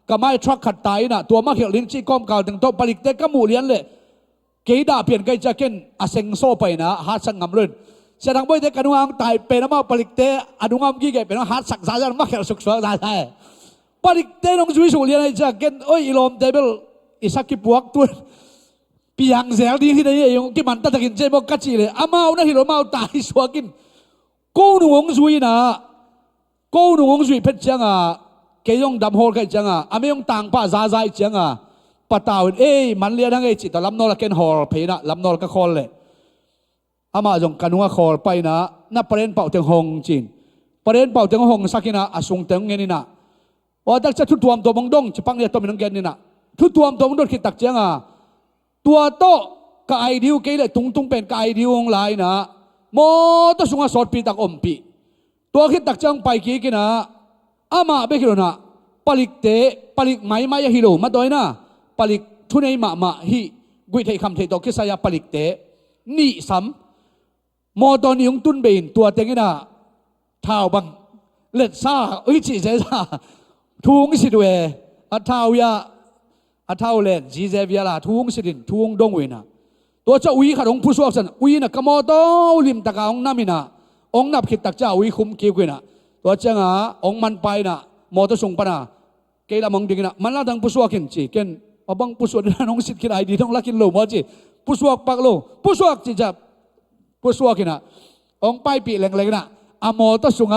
ก็ไม่ทรัคขัดตายนะตัวมาเฮียลินจีก้อมเก่าถึงโตปลิกเต้ก็มูเลียนเลยเกยดาเปลี่ยนไกจะเก่นอาเซงโซไปนะฮาร์ดสังงำเรินเสียทางบ่อยเต้กันหัวตายเป็นมาปลิกเต้อนุงามกี่เกเป็นฮาร์ดสักซาจันมาเฮียสุกสวาซาไซปลิกเต้น้องจุยสุเลียนไอ้จะเก่นโอ้ยอิลอมเตเบิลอิสักกิปวกตัวปียังเสียดีที่ไหนยังกิมันตะตะกินเจ็บกัดจีเลยอามาเอานะฮิโรมาเอาตายสวกินกูหนุ่งซุยนะกูหนุ่งซุยเพชรจังเกยงดำโฮลกันจังอาไม่ยงต่างป้าซาซาจังปะตาวเอ้มันเลียทั้งไอ้จิตลำนอลเกนฮอลเพนะลำนอลก็คอลเลยอามาจงกันว่าคอลไปนะนับประเด็นเป่าเตียงหงจีนประเด็นเป่าเตียงหงสักนะอาสุงเตียงเงินนี่นะว่าตักจะทุตวมตัวบังดงจะปังเนี่ยตัวมันเงินนี่นะทุตวมตัวบังดงคิดตักจังตัวโตกับไอเดียเกลี่ยตุงเป็นกับไอเดียของลายนะโมตัวสุงสอดปีตักอมปีตัวคิดตักจังไปกี่กินะอามาเบกิโลนะปลิกเตปลิกไม่ฮิโรมาด้วยนะปลิกทุนไอมาฮิกุยไทยคำเทตกิสายาปลิกเตนี่ซ้ำโมตอนนี้ยงตุนเบนตัวเต็งนะเท้าบังเล็ดซ่าจีเจซ่าทุงสิด้วยเท้ายาอาเท่าเล่นจีเซเวียลาทุ่งสิดินทุ่งดงเวนะตัวเจ้าอุยขัดองผู้สวบสันอุยนะกมอโตลิมตะกาองน้ามินะองนับขิดตักเจ้าอุยคุมเกี่ยวกันนะตัวเจ้าองมันไปนะมอโตส่งปนะเกล้ามองดีนะมันละดังผู้สวบกินจีเกนอบางผู้สวบนั่นน้องสิทธิ์กินไอดีต้องลักกินโลมอจีผู้สวบปักโลผู้สวบจีจับผู้สวบกินนะองไปปีแรงๆนะอามอโตส่ง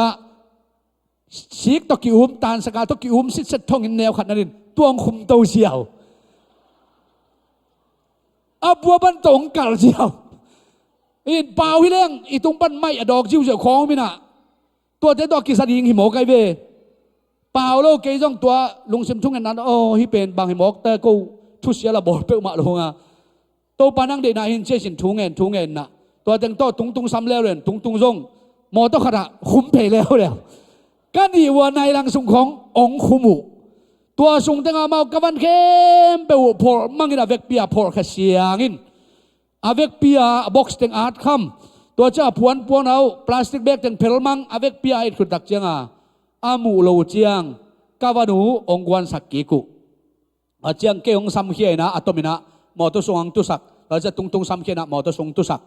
ชิกตะกิอุ้มตานสกาตะกิอุ้มสิทธิ์ท่องอินแนวขัดนั่นดินตัวองคุมโตเสียวอาบัวบันตงกัลเจียวอินเปล่าฮิเล้งอีตรงปั้นไม้ดอกจิ้วเจียวของมินะตัวเจ้าดอกกิสดิงหิมอกไกเวเปล่าโลเกยจ้องตัวลุงซิมทุ่งนั้นโอ้ฮิเป็นบางหิมอกแต่กูทุเสียละบอดเปิลมาลงตัวปานังเดน่าหินเจสินทุ่งเงินนะตัวจังโตตุงซ้ำแล้วเลยตุงซงมอตขณะคุ้มเพลแล้วกันดีว่าในหลังสุงขององคุมุตัวสุงตั้งมากับวันเข้มเปวพอมังอินอเวกเปียพอขเสียงินอเวกเปียบ็อกซ์ตั้งอาร์ตคำตัวเจ้าพวนเอาพลาสติกแบกตั้งเพลมังอเวกเปียไอ้ขุดตักเจียงอามูโลเจียงกาวานูองกวนสักกิกุอาเจียงเกยองซัมเขียนะอัตมินะมอตัวสงตุสักเราจะตุงซัมเขียนะมอตัวสงตุสัก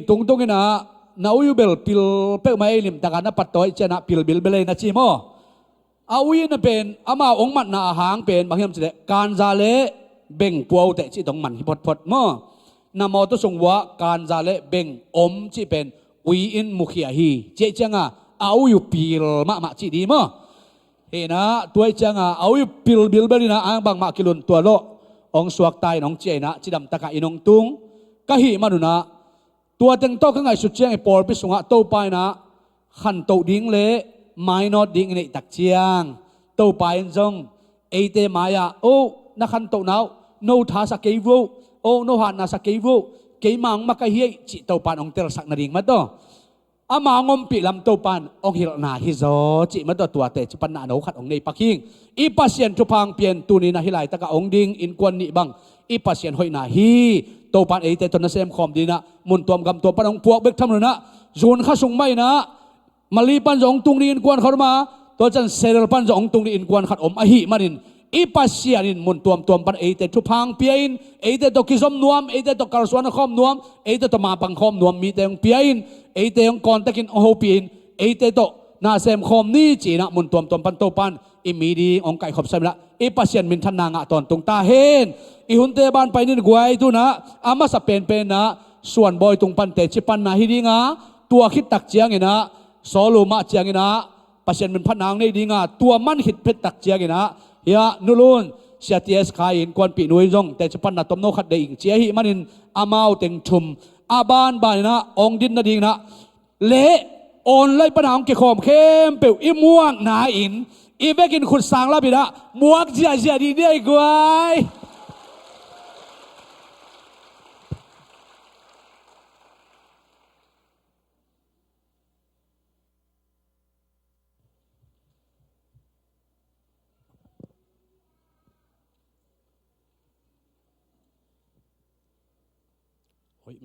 ตุงอินะนาอุยเบลปิลเป้ไม่ลิมตะกันนะปัตโต้เจนะปิลบิลเบลนะจีโมอาวินเป็นอามาองมันนาหางเป็นบางอย่างสิเดการซาเลเบ่งปัวแต่ที่ตรงมันฮิพอดมั่นามอตุสงวะการซาเลเบ่งอมที่เป็นวีอินมุขียฮีเจจังเอาอยู่ปิลมาจีดีมั่เห็นนะตัวจังเอาอยู่ปิลบิลเบลินะอ่างบางมากิลุนตัวโลองสวกตายน้องเจนะจีดำตะกะอินองตุงกะหิมาดูนะตัวเต็งโตข้างไงสุดเจียงไอปอลไปสงะโตไปนะขันโตดิ้งเละไม่นอดิ้งในตักเชียงโตไปจงเอเตมายาโอ้นักขันโตนาวโนทาสเกย์วูโอ้โนหันนาสเกย์วูเกย์มังมาเกย์จิโตปานองเตลสักนาดิ่งมาโต อามางมปีลำตัวปันองฮิลนาฮิโซจิมันตัวเตจิปันนาโนขัดองในปักหิงอีปัสเซียนทุพังเปลี่ยนตูนีนาฮิไลตะกะองดิงอินกวนนี่บังอีปัสเซียนหอยนาฮีตัวปันเอเตตนะเซมคอมดีนะมุนตัวกำตัวปันองพวกเบกทำเลยนะจูนข้าส่งไม่นะมาลีปันจงตุงนีอินกวนเขามาตัวจันเซเรลปันจงตุงนีอินกวนขัดอมอหิมานินอีปัสเซียนินมุนตัวปันเอเตทุพังเปียนเอเตตกิซอมนวมเอเตตกาลสวนคอมนวมเอเตตมาปังคอมนวมมีแต่งเปียนเอเตงก่อนตะกินโอโฮปีนเอเตโตนาเซมคอมนี่จีนะมุนตัวปันโตปันอิมีดีองไก่ขอบใส่ละอีปัสเซียนมินทันนางะตอนตรงตาเฮนอีหุนเตบันไปนินกวยตุนะอามาสเปนเป็นนะส่วนบอยตรงปันเตจิปันนาฮิดีงาตัวคิดตักเจียงไงนะสอลูมาเจียงไงนะปัสเซียนมินพันนางในดีงาตัวมันหิดเพชรตักเจียงไงนะเฮียนุลุนเสียทีเอสขายอินกวนปีนุยจงแต่จิปันนาตมโนขัดเดอิงเจียหิมันินอามาเต็งชุมอาบานบานนะองดินนาดีนะเละโอนไล่ปัญหาของเกี่ยวกับเข้มเปียวอิม่วงนาอินอีเบกินขุดสางลาบิดะมวกเจียเจียดีได้กวย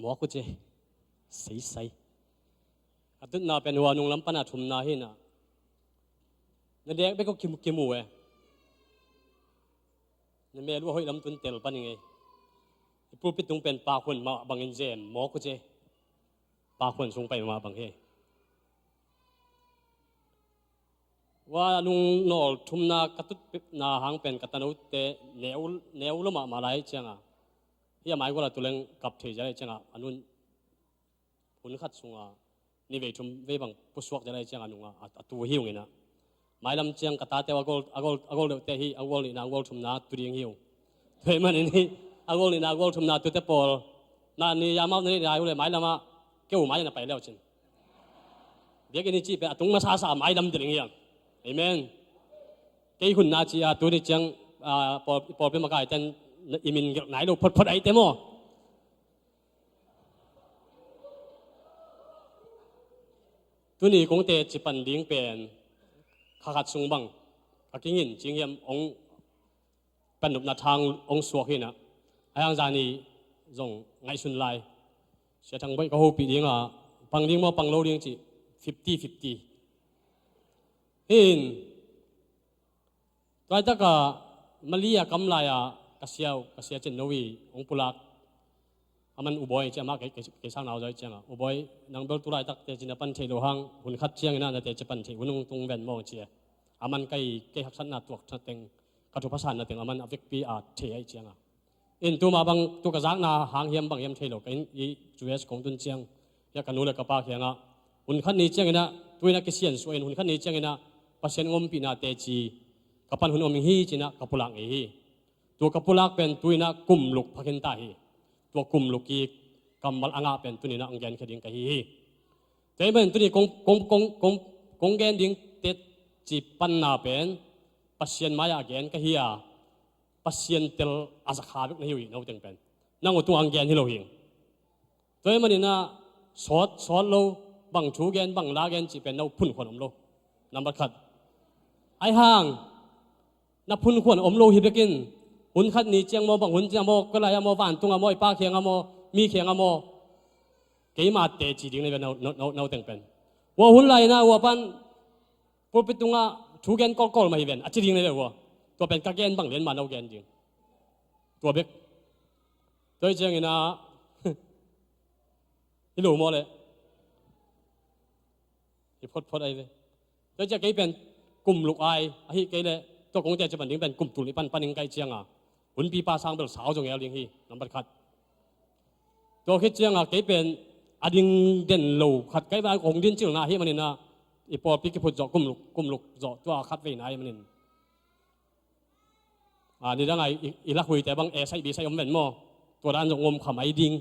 หมอกูเจใสอัตุนาเป็นหัวนุ่งลำปนาทุมนาหินะนั่นเด็กไปก็กิมูเอนั่นแม่รู้ว่าเฮ้ยลำตุนเตลปันยังไงผู้ปิดตรงเป็นปาคนมาบังเงินเจมหมอกูเจปาคนส่งไปมาบังเฮว่านุ่งนอลทุมนากระตุดนาหางเป็นกตันอุตเตเนวลมาไล่เจ้าที่หมายว่าตัวเองกับเทจะได้เจ้าอันนู้นผลขัดส่งนี่เวทุมเวบังผู้สวกจะได้เจ้านุ่งตัวหิวไงนะหมายลำเจียงกตาเตวอากลเตหีอากลนี่นากลทุมนาตัวเรียงหิวเฮ้ยมันนี่อากลนี่นากลทุมนาตัวเตปอลนั่นนี่ยามเอานี่นายเลยหมายลำมาเกี่ยวหมายจะไปแล้วจริงเดี๋ยวกินนี่จีเป็นตรงมาซาหมายลำตัวเรียงหิวเอเมนเกี่ยหุ่นนาจีตัวนี้เจียงปอเป็นมาไกลแต่อิมินไหนลูกพดไอเต็มอ่ะตัวนี้คงเตะจิปันดิ้งเป็นขาดสูงบังกินจริงเยี่ยมองเป็นหนุบนาทางองสวกหินะไอ้ยังจานี่ส่งไงสุนไลเสียทางไปก็หูปีดิ้งปังดิ้งมาปังโลดิ้งจี50-50หินตัวตะกะมาเลียกำไรกเสียเจนโนวีองปุลักมันอุบอยเจ้ามาเกช่างเอาใจเจ้าอุบอยนางเบลตุไรตักเตจินปันเชโลหังหุ่นคัดเชียงนั่นเตจิปันเชหุ่นตรงแวนมองเชียมันไกหักสันนาตัวเต็งกระทุกภาษานาเต็งมันอวิกปีเทไอเชียงอินตัวมาบังตัวกระซังนาหางเฮียมบังเฮียมเทโลกันอีจูเอสของตุนเชียงยากันนูเลกปากเฮียงหุ่นคัดนี้เชียงนะตัวนักเสียนสวยหุ่นคัดนี้เชียงนะปัสเซนงมปีนาเตจิกับปันหุ่นอมิฮีจินะกับปุลังฮีตัวกับปุลักเป็นตัวนักกุมลุกพักินตาฮีตัวกุมลุกีกำมัลอ่างเป็นตัวนี้นักอังเกนขดิ้งกะฮีแต่เมื่อตัวนี้กงเกนดิ้งเตจีปันนาเป็นปัสเซียนมายาเกนกะฮีปัสเซียนเตลอาสักขาบุกในหิวน่าตึงเป็นนั่งตัวอังเกนที่เราหิงแต่เมื่อนี้นะสอดเราบังชูเกนบังลาเกนจีเป็นเราพุ่นขวนอมเรานำบัดขัดไอห่างนับพุ่นขวนอมเราฮิบกินหุ่นขัดนี้เจียงโมบังหุ่นเจียงโมก็เลยโมบ้านตุงโมไอป้าเขียงโมมีเขียงโมเกี่ยมาเตะจีดิ้งในเป็นเราแต่งเป็นว่าหุ่นไรนะว่าปันพอไปตุงชูเกนก็มาอีเวนอาจีดิ้งในเลยว่าตัวเป็นกะเกนบังเลียนมาเราเกนจริงตัวเบกตัวเจียงนี่นะที่หลูโมเลยที่พดไอเลยตัวเจียงกี่เป็นกลุ่มลูกไอฮิกี่เลยตัวของเจ้าจะเป็นดิ้งเป็นกลุ่มตุลิปันดิ้งไกเจียงหุ่นปีป้าสร้างเป็นสาวจงเอลดิ้งฮีน้ำบัดขัดตัวคิดเจียงกี่เป็นอดิ้งเด่นโลขัดกี่เป็นองดินจิ๋วนาฮีมันนี่นะอีปอปีกิพุดจ่อกลุ่มลูกจ่อตัวขัดไว้ไหนมันนี่นี่ได้ไงอีลักหุยแต่บางใส่บีใส่อมเป็นหม้อตัวด้านจะงมขมายดิ้ง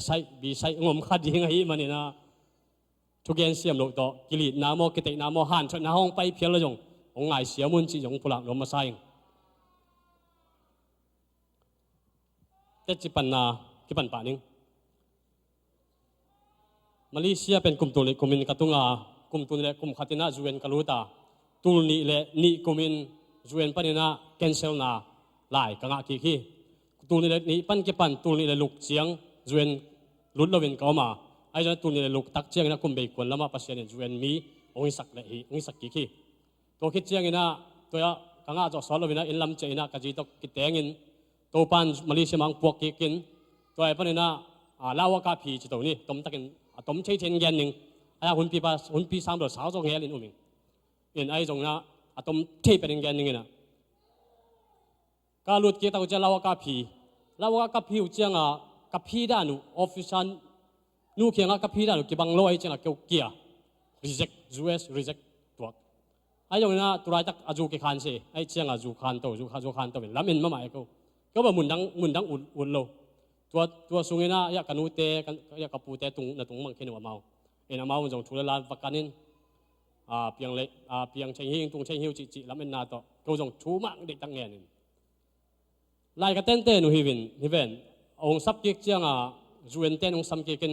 ใส่บีใส่งมขัดดิ้งฮีมันนี่นะทุกอย่างเสียมลูกต่อกิริน้ำโมกิเตน้ำโมหันชนน้าห้องไปเพียงละจงองไงเสียมุนจีจงพลังลมมาใส่แต่จีปันนาจีปันป่านึง มาเลเซียเป็นกลุ่มตัวเล็กกลุ่มมินกตุงากลุ่มตัวเล็กกลุ่มขัดนะจูเอนกาลูตาตูนี่เละนี่กลุ่มมินจูเอนปันนะแคนเซลนาหลายกังอาคีตูนี่เละนี่ปันเก็บปันตูนี่เละลุกเสียงจูเอนลุดลวินก็มาไอ้เจ้าตูนี่เละลุกตักเชียงนะกลุ่มเบกวนแล้วมาปัสเซียนจูเอนมีองค์สักเละองค์สักคีตัวคิดเชียงนะตัวกังอาจจะสอนลวินะอินลำเจนะกะจีตกกิเตงินตัวปันมาเลเซียมังพวกกินตัวไอ้ปันนะลาวกาพีจิตตัวนี้ต้มตะกินต้มใช้เชนแกนหนึ่งไอ้หุ่นปี300สาวจงเฮลินอุ้มิงเห็นไอ้จงนะต้มใช้เป็นแกนหนึ่งนะการลุดเกี่ยวกับเจ้าลาวกาพีอุจยังกาพีด้านุออฟฟิศนูเขียงกาพีด้านุกี่บังโลไอ้เจ้าเกี่ยวเกียร์ reject US reject ตัวไอ้จงนะตัวไรตักอาจูกี่คันเสไอ้เจ้าอาจูคันโตอาจูคันโตเป็นล้ำอินมาใหม่ก็แบบมุนดังอุ่นโลตัวสุงนะอยากกันนูเตกันอยากกับปูเตตุงนะตุงมังเขนว่าเมาเมาจงทุเรศวักกันินเพียงเล็กเพียงเชียงหิงตุงเชียงหิวจิแล้วมันนาต่อก็จงชูมังเด็กตั้งเงินลายกระเต้นหนูฮิวินองซับกิกเจียงจูเอนเต้นองซัมกิกัน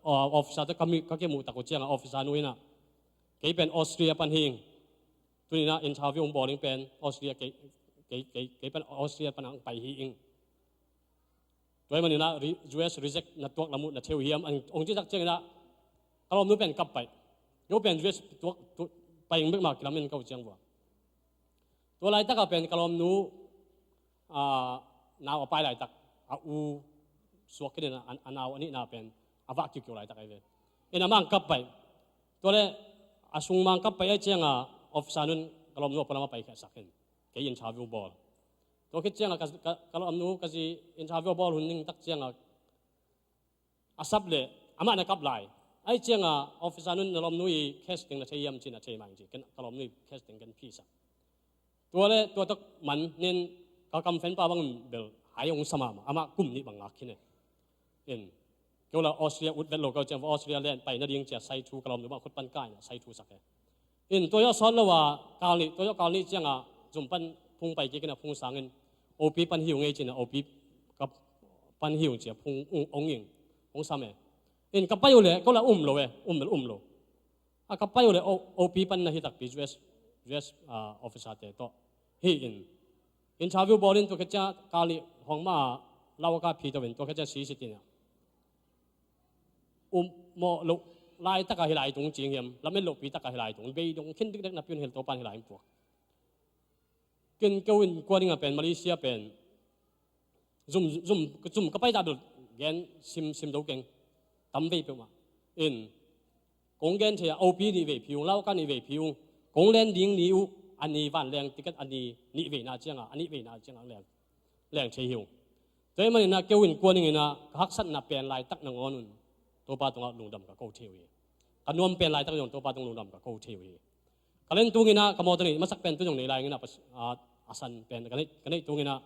ออฟฟิศก็มีก็เกี่ยมูตะกุเจียงออฟฟิศนู้นนะเกี่ยเป็นออสเตรียปันหิงตัวนี้นะอินทาวิองบอลลิงเป็นออสเตรียเกี่ยเป็นออสเตรียปันหังไปหิงตัวมันนี่นะ US reject นัดตัวละมุดนัดเที่ยวเฮียมองค์ที่จักเจงนะอารมณ์นู้นเป็นกลับไปยกเป็น US ตัวไปยังไม่มากิลามินเขาเจียงบัวตัวไรตักเป็นอารมณ์นู้นาวไปไรตักอูสวกกันนะนาวอันนี้นาเป็นวักคิวไรตักไอ้เว้ยมังกลับไปตัวเลยสุงมังกลับไปไอ้เจียงออฟฟิศนู้นอารมณ์นู้นพอมาไปแค่สักคนแค่ยินชาวิวบอลตัวคิดเจียงkalau amnu kasi interview ball huning tak จียงasap le ama na kap lai ai จียงoffice anun nalom nui casting na chayam chin na chay mang ji kan kalau nui casting kan pisaตัวleตัวtak man nin ka kam fen pa bang bel hayong sama ama kum ni bang akin in ko la austria ut vel lo ko jem austria len pai na ding cha sai thu kalau nu ba khut pan kai na sai thu sak inตัวyo son lo wa kaliตัวyo kali จียงzum pan phung pai ki kana phung sanginโอปีปันหิวไงจีน่ะโอปีกับปันหิวเจียพงองยิงองซ้ำเอ็นกับไปอยู่เลยก็ละอุ้มโลกับไปอยู่เลยโอปีปันนะฮิตักปี US ออฟฟิศอาเตโตฮีอินชาวิวบอลินตัวแค่จะกาลีห้องมาลาวกาพีตัวเป็นตัวแค่จะสีสิติเนี่ยโมลุไล่ตะกะฮิไลตรงจริงเหียมแล้วไม่ลุปีตะกะฮิไลตรงเบยตรงขึ้นดึกนับเป็นเฮลโตปันฮิไลพวกกินเกวินกวนนี่เป็นมาเลเซียเป็นซุ่มก็ไปได้ดูเกนซิมดูเก่งตั้มเวไปมาอินกงเกนเชียโอปีนี่เวพิวเล่ากันนี่เวพิวกงเล่นดิ้งนิ้วอันนี้วันแรงติดอันนี้นี่เวน่าเจียงอันนี้เวน่าเจียงแรงเชียวแต่มันนี่นะเกวินกวนนี่นะฮักสันน่ะเป็นลายตักนงอนุนตัวปลาตรงลุงดำกับเขาเทียวกันนวมเป็นลายตักยงตัวปลาตรงลุงดำกับเขาเทียวกันเล่นตัวนี้นะกมอตัวนี้มาสักเป็นตัวอย่างในลายนี้นะอาสันเป็นกันนี้ตัวนี้นะ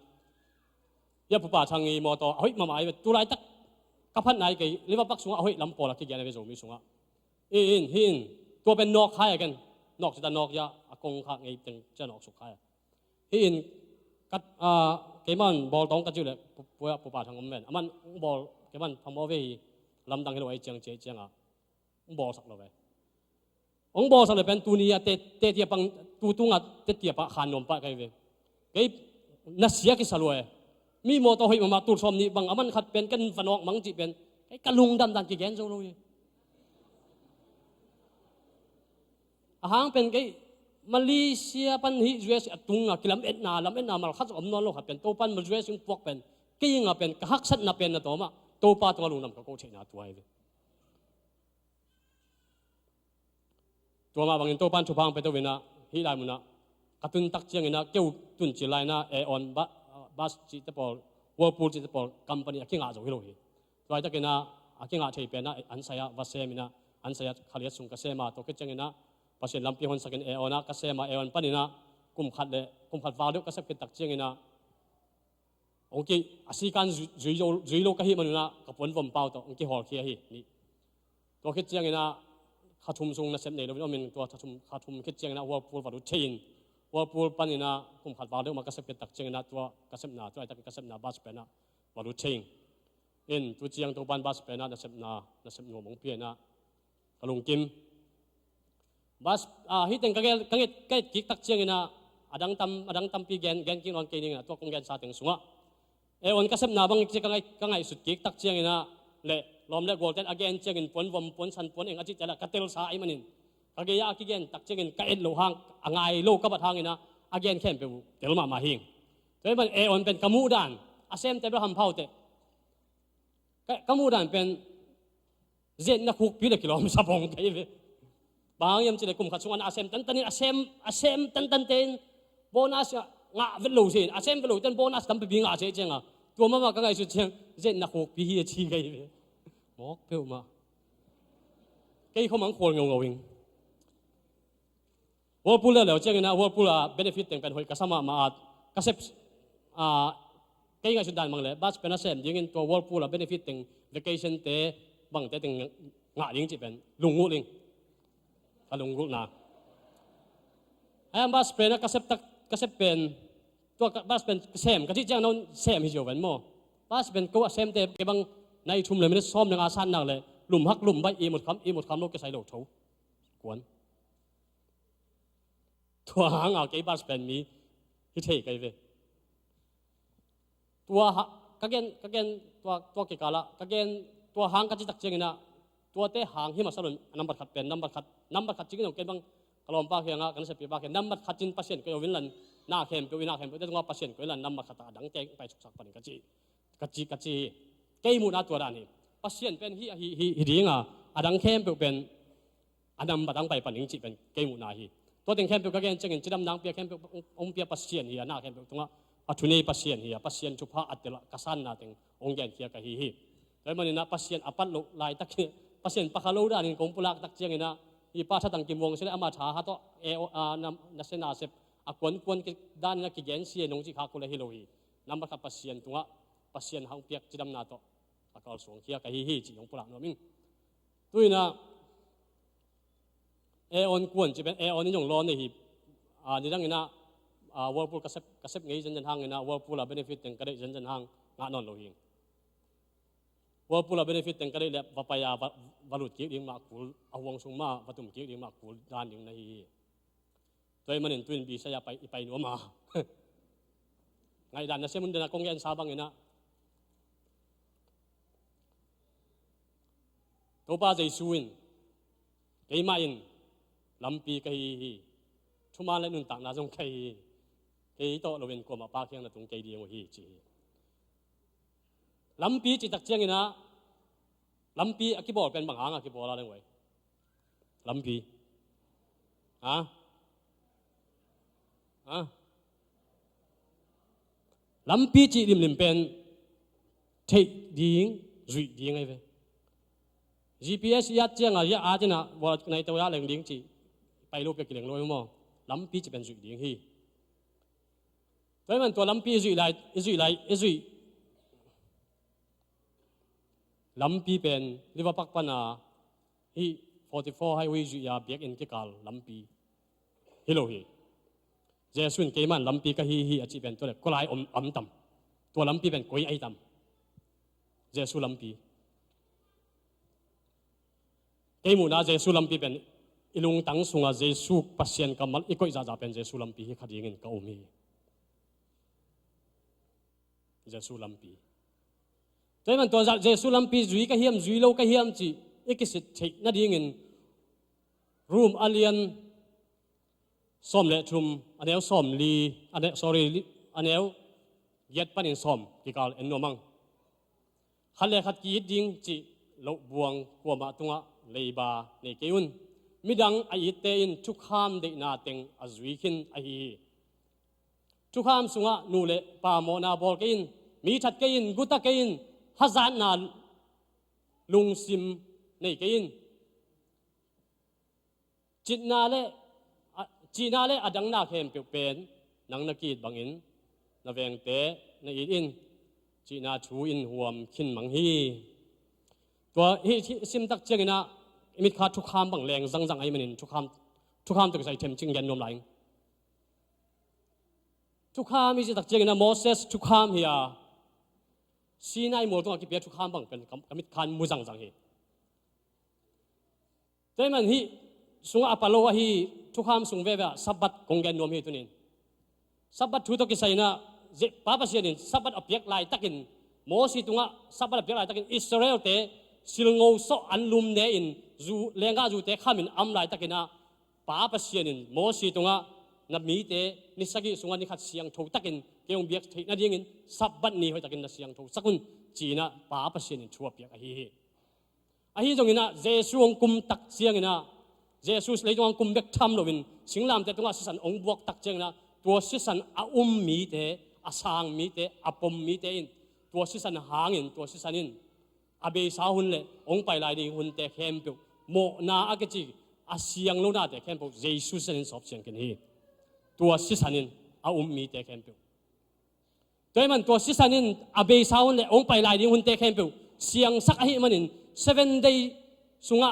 ยาผู้ป่าทางนี้มอต่อเฮ้ยมาหมายตัวไรตักกับพันไหนกี่เรียกว่าปักสูงเฮ้ยลำปอละที่แกในเวสูงมีสูงหินตัวเป็นนอกขายกันนอกจะนอกยาอากงข้างไงจึงจะนอกสุขขายหินกัดเกมันบอลต้องกันจิ้วเลยผู้ป่าทางอมแมนมันบอลเกมันทำบอลเวลำดังให้เราไอ้เจียงบอลสักเราไปองบอสักเลยเป็นตัวนี้เตะปังตัวงัดเตะปะขานนมปะกันเว้ยไอ้นักเสียกิสลวยมีโมโตให้มาตูดซอมนี่บางมันขัดเป็นกันฝนอกมังจีเป็นไอ้กะลุงดันกี่แกนโซโลยอาหารเป็นไอ้มาเลเซียปันฮิยูเอสตุงกิลามเอ็ดนามาขัดอมนอนโลกเป็นโตปันมายูเอสยังพวกเป็นกี่ยังเป็นกะฮักสัตนาเป็นนะตัวมาโตปาตัวลุงนำกับโคเชนาตัวไอ้ตัวมาบางทีโตปันชุพังไปตัวเวนะฮิไลมุนะกระตุ้นตักเชียงนะเกี่ยวตุนจิไลนะเอออนบัสจิตบอลวอลปูจิตบอลคัมปานีอากิงอาจูฮิโรฮีตัวไอ้ตะกินะอากิงอาเทียเป็นนะอันสยาวัเซมินะอันสยาขลียสุงกเซมาตัวคิดเชียงนะภาษาลำพีฮอนสักินเอออนนะกเซมาเอออนปานีนะกุมขัดวาลุกเซปกิตักเชียงนะองค์อาศิการจุยโลกะฮิมันนะกับผลผมเป่าตัวองค์ฮอลเคียฮีนี่ตัวคิดเชียงนะขาชุมซุงนะเซมเนี่ยเราไม่ต้องมีตัวขาชุมคิดเชียงนะวอลปูลวาลุเชียนวอลปูลปันนี่นะกุมขัดวาลุมากระเซปกิตักเชียงนะตัวกระเซปนาตัวไอ้ตะกระเซปนาบาสเป็นนะวาลุเชียนตัวเชียงตัวบ้านบาสเป็นนะกระเซปนาโนมงเพียนะ กลุงกิมบัสฮิตเองก็กิกตักเชียงนะอดังตัมปีแกนกินออนเกนิงตัวคงแกนซาเต็งสุงะวันก็เสพนาบังจะก็ไงสุดกิกตักเชียงนะเละลมเละโกลเทนอเกนเชียงปนวมปนสันปนเองอาทิตย์ละกัตเตลซาไอมันินกะเกียกิเกนตักเชียงก็เอ็นโลหางไงโลกับทางนะอเกนเข้มไปเตลมาหิงโดยมันวันเป็นกมูดันอาเซมเตเบลฮัมพาวเตกมูดันเป็นเจนนักคุกปีละกิโลมิสบงไกเวบางยามจะได้กุมขัดสงวนอาเซมตันอาเซมตันเตนโบนัสงะเวลูสิอาเซมเวลูตันโบนัสตั้มไปบิงอาเซเจงอ่ะตัวมาว่าก็ไงสุดเชียงเจนนักคุกปีเฮียชีไกเวมอกเปลมาไกเขามังควรงงวิงวัวพูดแล้วเจงนะวัวพูดเบเนฟิตเต็งเป็นหอยกษามาอาดกษาไกไงสุดดันมังเลยบัสเป็นอาเซมยิงตัววัวพูดเบเนฟิตเต็งเวกชันเตบางเตเต็งงะยิงจีเป็นลุงงูลิงกลุงกุนาไอ้บัสเป็นกษาเป็นตัวบัสเป็นเซมกะที่เจ้านั้นเซมฮิโจเป็นโมบัสเป็นก็เซมเตะบางในชุมเลยไม่ได้ซ้อมในอาสันนักเลยหลุมฮักหลุมใบอีหมดคำโลกจะใส่โหลดเขากวนตัวหางเอาเก็บบัสเป็นมีฮิเทกันเลยตัวกะเกนตัวเกกาละกะเกนตัวหางกะจิตักเจงนะตัวเตะหางที่มาสรุปนับบัตรขัดเป็นนับบัตรขัดจริงๆเราเก็บบังกลอมปากเฮียงกันเสพปากเฮียนับบัตรขัดจินปัสเซียนก็วินลันหน้าเข้มก็วินหน้าเข้มก็จะต้องว่าปัสเซียนก็วินลันนับบัตรขัดดังเจงไปสุกสักปันกะจีเกี่ยมูนาตัวด้านนี้ปัสเซียนเป็นฮิดีงาดังเข้มเป็นนับบัตรดังไปปันยิงจีเป็นเกี่ยมูนาฮีตัวเต็งเข้มเป็นก็เกนเจงจีดำนังเปียเข้มเป็นองเปียปัสเซียนเฮียหน้าเข้มเป็นตรงว่าอัตุนีปัสเซียนเฮียปัสเซียนชุบผ้าอัตละกษันนาเต็งองเกนเฮียกับฮีแต่มันนี่นะปัสเซียนอปัตลุลายตะเคียปัสเซียนปะคาลูด้านนี้กงปุลักตักเจียงนะอีป้าถ้าตั้งกิมวงเสด็จอามาถาฮัตโตนัสเซนาเซปกวนด้านนักกิเกนเซียนงจิขาคุเลฮิโลฮีนำมากับปัสเซียนตัวปัสเซียนหางเปียกจิดำนาโตอากาศสวงเคียกับฮีจิยงปุลักโนมิงตุยนะอนกวนจะเป็นอนนี่ยงร้อนในฮีนี่ดังนะวอลปูลกระเซบงี้จันทางนะวอลปูลเบเนฟิตถึงกระเดจันทางงานนอนโลหิงว่าพูดเราเบนฟิตแต่งกันได้แล้วว่าไปวารุดเกี่ยวกับมาคูลเอาวงสงมาวัตถุเกี่ยวกับมาคูลด้านอย่างนี้ตัวมันเห็นตัวบีสยาไปนัวมาไงด้านนั้นเสียมันเดินกงยันซาบังเงินนะตัวป้าใจชูอินเกยมาอินลำปีเกยชุมาเล่นนุ่นต่างนาจงเกยโตเราเป็นกลัวมาปากยังนะตรงเกยดีกว่าฮีจีลำปีจิตตักเชียงนะลำปีอคิบอลเป็นบางหางอคิบอลอะไรไว้ลำปีลำปีจิริมเป็นเทดิ้งจุดดิ้งไงเว้ GPS ยัดเชียงยัดอาจจะนะว่าในตัวยัดแหล่งดิ้งจีไปรูปไปกินแหล่งลอยมั้งลำปีจะเป็นจุดดิ้งฮีแต่มันตัวลำปีจุดไรลำปีเป็นลิวปักปนาฮี44ไฮเวย์จุยาเบียกอินกิกาลลำปีฮิโลฮีเจสุนเกมันลำปีก็ฮีอาจีเป็นตัวเล็กก็ไล่ต่ำตัวลำปีเป็นกุยไอต่ำเจสุลำปีเกมูนาเจสุลำปีเป็นอิลุงตังสุงาเจสุปัสเซียนกัมมัลอีกอยจะเป็นเจสุลำปีฮีขัดยิงอินก็อมีเจสุลำปีแต่มันตัวเจสุลัมปีจุยก็เฮียมจุยโลก็เฮียมจีอีกสิทธิ์นั่นเองรูมอาเลียนสอมเละชุมอันนี้สอมลีอันนี้ sorry อันนี้ยัดปันอินสอมกี่กาลเอ็นโนมังขันเละขัดกีดดิ้งจีโลบวงกวมาตุงะเลยบาในเกยุนมิดังไอเตอินทุกขามเดนาเต็งอจุยขินไอทุกขามสุงะนูเลปาโมนาบอลเกยินมีชัดเกยินกุตะเกยินฮัจานนาลุงซิมในเกยินจีนาเลอดังนาเข้มเปียกเป็นนังนักกีดบังอินนาเวงเตในอินจีนาชูอินหวมขินมังฮีตัวฮีซิมตักเจงนะมิดขาทุกขามบังแรงจังไอมันอินทุกขามตัวใส่เทมจิงยันนมไหลทุกขามมีจิตักเจงนะโมเสสทุกขามเฮียซีนายโมต้องกิบเบียทุกข้ามบังเป็นกมิดคันมุจังเฮ แต่มันฮีสุงอาปาโลฮีทุกคำสุงเวะสับบัดกงแกนนวมฮีตุนินสับบัดทุตกิสัยนะเจป้าปัสยานินสับบัดอภิยักไลตักินโมสิตุงะสับบัดอภิยักไลตักินอิสราเอลเตสิลงโอโซอันลุมเนอินจูเลงกาจูเตขามินอัมไลตักินะป้าปัสยานินโมสิตุงะนับมีเตนิสกิสุงานิขัดเสียงทูตักินเกี่ยวเบียกที่นั่นยังอินสับบัดนี้ให้ตักินนัดเสียงทูสักุนจีนะป้าปัสยานินชัวเปียกอฮีจงอินะเจสุงกุมตักเสียงอินะเจสุเลยจงกุมเบกทำโลวินสิงลามเตตุงะสิสันองบวกตักเจียงนะตัวสิสันอามีเตอาสางมีเตอาปมมีเตอินตัวสิสันหางอินตัวสิสันอินอาเบสาหุนเลองไปลายดีหุนเตเข้มเปียวโมนาอากจิอาเสียงโลนาเตเข้มเปียวเจสุสันอินสอบเสียงกันฮีตัวสิสันอินอามีเตเข้มเปียวตัวมันตัวสิสันอินอาเบสาหุนเลองไปลายดีหุนเตเข้มเปียวเสียงสักฮีมันอิน7 day สุงะ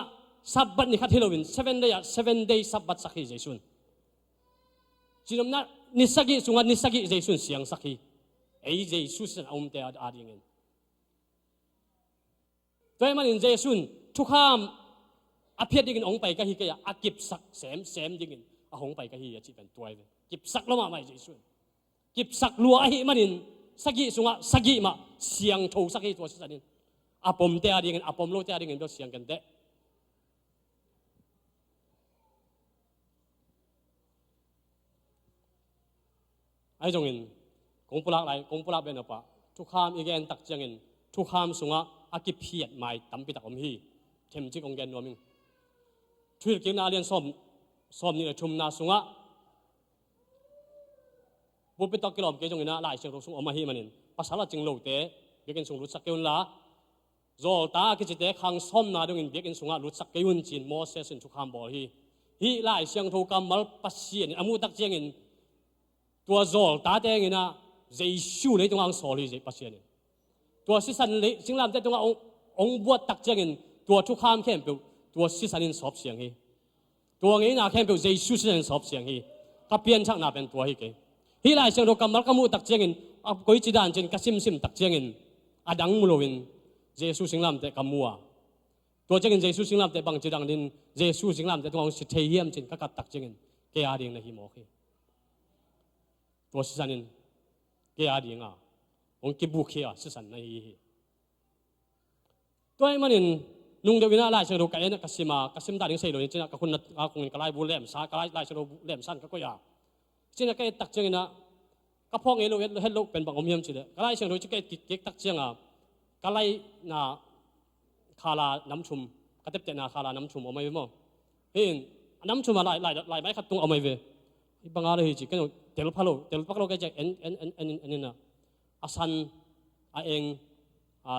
สับบัดนี่ขัดฮิโลวิน7 day 7 day สับบัดสักฮีเจสุนจีนนั้นนิสกิสุงะนิสกิเจสุนเสียงสักฮีไอเจสุนอาเตอาดิเงินตัวมันอินเจสุนทุกข้ามอภิดิเงินองไปกะฮีกะยาอากิบสักเสมดิเงินอาหงไปกะฮีจีเป็นตัวเองกิบสักละมาไม่เจสุนกิบสักลัวอหิมันอินสักฮีสุงะสักฮีมาเสียงทูสักฮีตัวสิสันินอาปมเตอาดิเงินอาปมโลเตอาดิเงินเบลเสียงกันเตไอ้จงอินกงปุลักไหลกงปุลักเป็นอะไรปะทุกข้ามอีแกนตักเจียงอินทุกข้ามสุงะอากิเพียดไม่ตั้มปิตักอมฮีเทมจิกองแกนนวมิงช่วยเกี่ยวนาเรียนซ้อมนี่ชุมนาสุงะบุปผิตักกิโลมเกี่ยวจงอินนะหลายเชียงทุกสุงอมาฮีมันอินภาษาละจึงโลเตเบียกินสุงรุดสักเกี่ยวละโจตากิจิเตขังซ้อมนาดงอินเบียกินสุงะรุดสักเกี่ยวจีนโมเสสินทุกข้ามบอลฮีหลายเชียงทุกกำมัลปัสเซียนอามูตักเจียงอินตัวโจลตาเตงอินะเจชูเลยตรงอังสอลีเจปัสยานิตัวสิสันเลยสิงลามเตตรงองบวชตักเจงินตัวทุกข้ามเข้มเปียวตัวสิสันินสอบเสียงฮีตัวงี้นาเข้มเปียวเจชูสิสันสอบเสียงฮีกับเปลี่ยนชักนาเป็นตัวฮีเกฮีหลายเสียงเรากำมัลกำมูตักเจงินอับกุยจิดานเจนกัซิมตักเจงินอดังมุโลวินเจชูสิงลามเตกำมัวตัวเจงินเจชูสิงลามเตบังจิดังดินเจชูสิงลามเตตรงสิเทียมเจนกัดตักเจงินเกียร์ดิ่งในหิมอฮีตัวสิสันินเกียร์ดิ่งอ่ะองค์กิบุเคียสิสันในตัวไอ้มันอินนุ่งเดวินาไล่เชโรกันเนี่ยกัสซิมตาดิ่งเซโลนี่จีน่ะกับคนนัดกับคนกลายบุเล่มซากลายไล่เชโรเล่มสั้นก็ยาจีน่ะแกตักเจียงนะกับพ่อเอโลเฮลโลเป็นบางอมยมจีเดกลายเชโรจีแกกิกตักเจียงอ่ะกลายน่ะคาลาน้ำชุมกระเต็บเจน่ะคาลาน้ำชุมเอาไม่เว้ยเห็นน้ำชุมมาไล่ไม่ขัดตรงเอาไม่เว้ยบางอะไรจีกันเตลพาโลแกจะเอ็นนี่นะอาสันอาเอง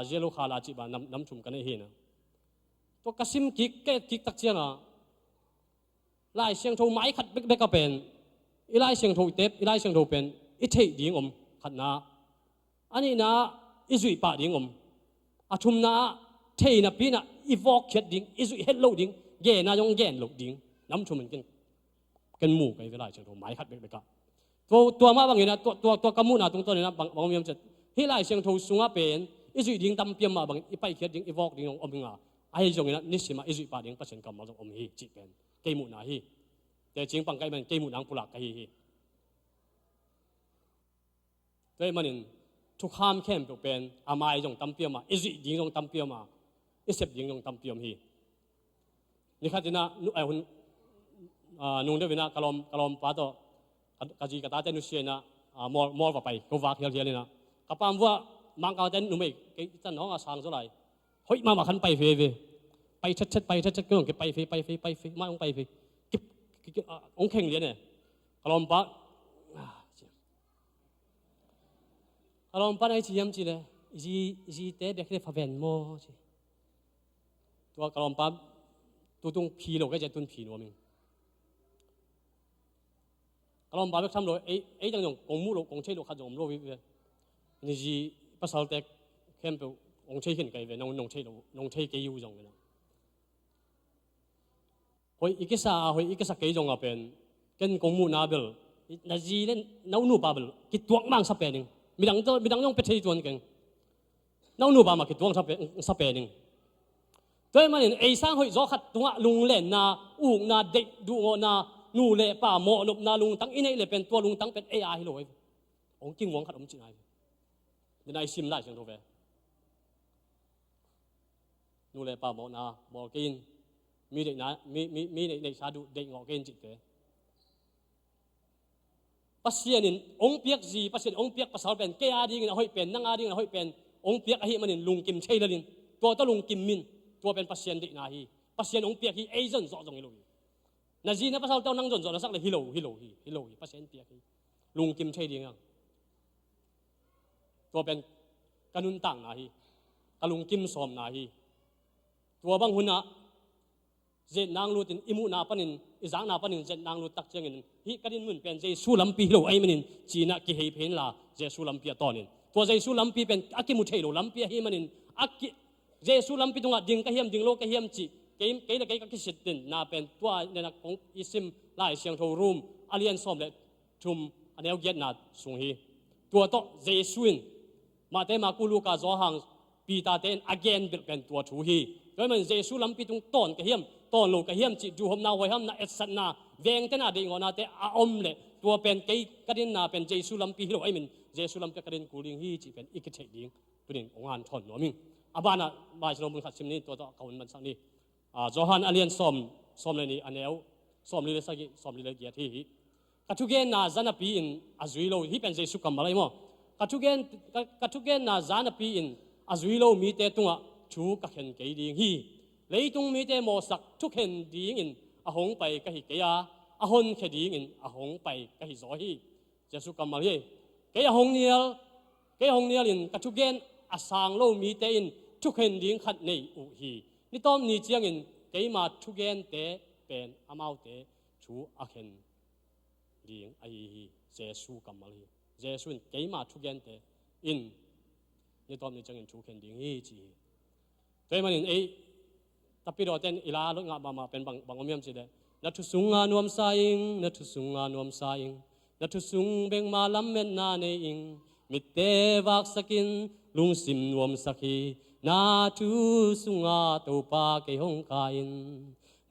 เจโลคาลาจีบาน้ำชุมกันเห็นนะตัวกสิมกิกตักเจียงอ่ะไล่เสียงโทไม้ขัดเบกก็เป็นอีไล่เสียงโทเต็บอีไล่เสียงโทเป็นอีเทดิ่งขัดนาอันนี้นะอิจุยป่าดิ่งอาชุมนาเทนะปีนะอีวอกเขียดดิ่งอิจุยเฮลโลดิ่งเย่นะยองแย่นโลดิ่งน้ำชุมมันกันหมู่กันเวลาเสียงโทไม้ขัดเบกก็ตัวมาบางอย่างนะตัวกำมูนะตรงตัวนี้นะบางอย่างจะที่ไล่เสียงโทสุงะเป็นอิจุยดิ่งตั้มเปียมมาบางอีไปเขียดดิ่งอีวอกดิ่งอมงาไอ้จงนั้นนิสิมาอิจุยป่าดิ่งปัจจัยกรรมมาจงอมฮีจีเป็นเกมุนาฮีแต่จริงปังไกมันเกมุนังปุลักฮีแต่มันนี่ทุกข้ามเข้มเป็นอามาจงตั้มเปียมาอิจุยดิ่งจงตั้มเปียมาอิเสพดิ่งจงตั้มเปียมฮีนี่ข้าที่น่ะนุ่งเดวินะกะลอมป้าโตกะจีกะตาเตนุเชียนะมอลไปก็วากเฮียเลยนะกับปามว่ามังกรเตนนุ่มเอกจันน้องอาสางสุดไรเฮ้ยมาขันไปเฟไปชัดไปชัดก็ต้องเก็บไปเฟมาต้องไปเฟเก็บองเข่งเลยเนี่ยกะลอมป้าไอ้จียมจีเลยจีเตะเด็กเด็กฟ้าแวนโม่จีตัวกะลอมป้าตัวตรงผีโลก็จะตุนผีโลมิงกลอมบาเบกทำโลไอ้จังยงกงมูโลกงเชยโลขัดยงโลวิเวนี่จีภาษาเด็กเข้มเปองเชยเห็นไกลเวนงเชยโลนงเชยเกยูจงเลยนะหอยอีกษาเกยจงอ่ะเป็นกันกงมูนาเบลนาจีเล่นน้าหนูบาเบลกิดตัวมั่งสับเป็นหนึ่งมีดังยงเป็นเชยตัวนึงน้าหนูบามากิดตัวสับเป็นหนึ่ง ตัวมันเองสร้างหอยจอขัดตัวลุงเล่นนาอูกนาเด็กดูงอนานูเล่ป่าโมนบนาลุงตั้งอินให้เลยเป็นตัวลุงตั้งเป็นเอไอเลยองกิ้งหวังขัดอมจีนไอเดี๋ยวไอซิมได้เชียงโทเวนูเล่ป่าโมนาบอกกินมีเด็กนะมีเด็กชาดูเด็กงอกินจิตเตปัสเซียนินองเปียกจีปัสเซียนองเปียกปัสสาวเป็นเกียร์ดิ้งนะหอยเป็นนั่งอาดิ้งนะหอยเป็นองเปียกไอ้มันลุงกิมเชยลินตัวตะลุงกิมมินตัวเป็นปัสเซียนเด็กนาฮีปัสเซียนองเปียกฮีเอเจนต์จอจงฮิโลฮีนาจีนะปัสสาวเต้านั่งจนนะสักเลยฮิโลฮีปัสเซียนเปียกฮีลุงกิมเชยดิ้งอ่ะตัวเป็นกันุนต่างนาฮีกะลุงกิมสอมนาฮีตัวบางหุ่นนะเจนางรูตินอิมุนาปนินอิจางนาปนินเจนางรูตักเจงินฮิกระดินมุนเป็นเจสุลัมปีโลไอมันินจีน่ากิเฮเพนลาเจสุลัมปีตอนินตัวเจสุลัมปีเป็นอักิมุเทโลลัมปีฮิมันินอักิเจสุลัมปีตรงอ่ะดิงกะเฮียมดิงโลกะเฮียมจีเกมเกย์ละเกย์กะกิสิตินนาเป็นตัวเนี่ยนะของอิซิมลายเสียงโทรูมอาเลียนซอมเลทุมอันเดียวเกียรนาสุงฮีตัวโตเจสุนมาเตมากูลูกาจอหังปีตาเตน again เป็นตัวทูฮีโดยมันเจสุลัมปีตรงต้นกะเฮียมตอนลูกกะเฮียมจิดูหมนาไว้หมนาเอสันนาเวงเตนาเดงอนาเตอาอมเลตัวเป็นเกย์กระดินนาเป็นเจสุลัมปีฮิโลไอมินเจสุลัมปีกระดินกูลิงฮีจิเป็นอีกเทดิงตัวนี้องค์านทอนหนอมิงอาบานะบายชโลมุนขัดชิมนี้ตัวต่อเขามันสักนี้จอฮันอาเลียนซอมเลยนี่อันเอวซอมลิเลสกิซอมลิเลเกียที่กัทุเกนนาจานาปีอินอาซุยโลที่เป็นเจสุกัมมาเลยมั้งกัทุเกนนาจานาปีอินอาซุยโลมีเตตุงะชูกักเห็นเกย์ดิงฮีเลยตรงมีแต่โมสักทุกเห็นดีอินอาหงไปกะหิเกียอาหงแค่ดีอินอาหงไปกะหิจอฮีเจสุกัมมาเลยเกียหงเนียลอินกัทุเกนอาสางโลมีแต่อินทุกเห็นดีขัดในอุฮีนี่ต้อมนี่เจียงอินเกียมาทุกเกนเตเป็นอามาเตชูอาเห็นดีไอฮีเจสุกัมมาเลยเจสุนเกียมาทุกเกนเตอินนี่ต้อมนี่เจียงอินทุกเห็นดีฮีจีโดยมันอินtapi roten ila lo nga mama pen bang omiam side na thu sunga nuam saing na thu sunga nuam saing na thu sung beng malam men na ne ing mitte wak sakin lung sim nuam sakhi na thu sunga to pa ke hong kain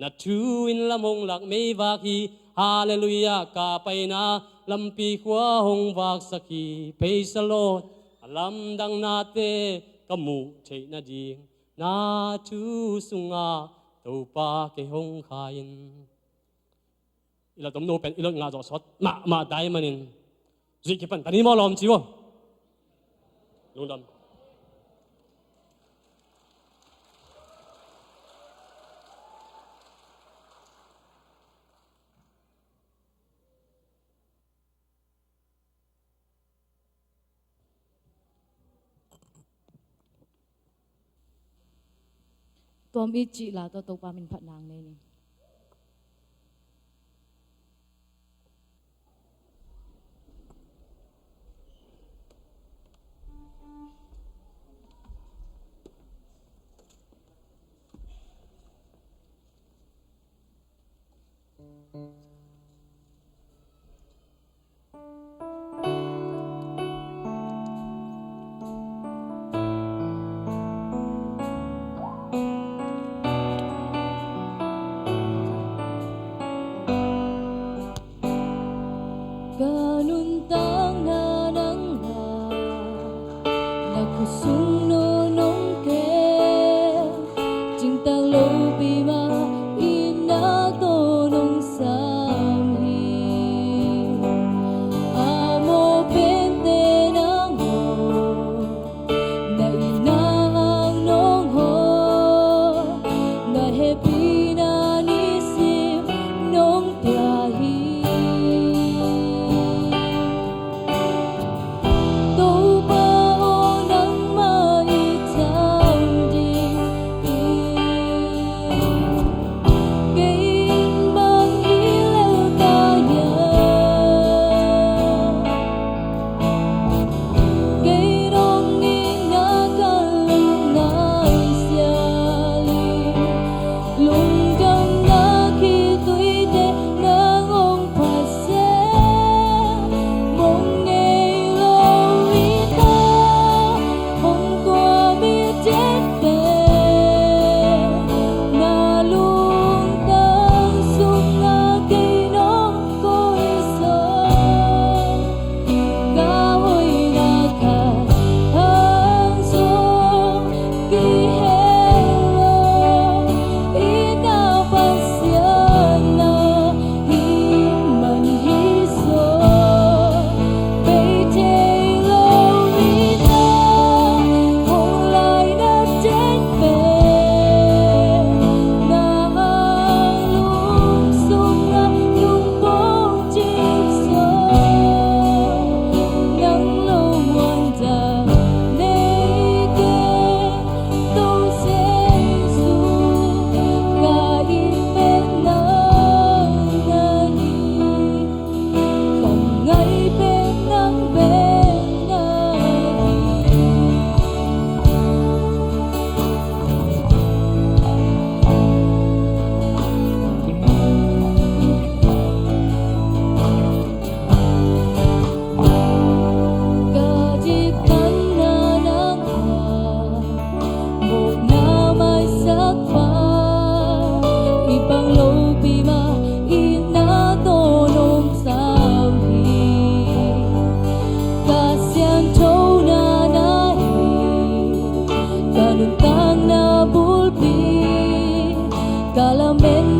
na thu in lamong lak me wak hi hallelujah ka paina lampi khwa hong wak sakhi praise the lord alam dang na te kamu thei na ding na tu sunga to pa ke hong khain ila tom no pen ilot nga zo sot ma dai manin ji ki pan tani mo lom chi wo lung damตัวมีจีลาตัวตปามินผัดนางเนี่ยนี่Cinta lo bima ina to nong sa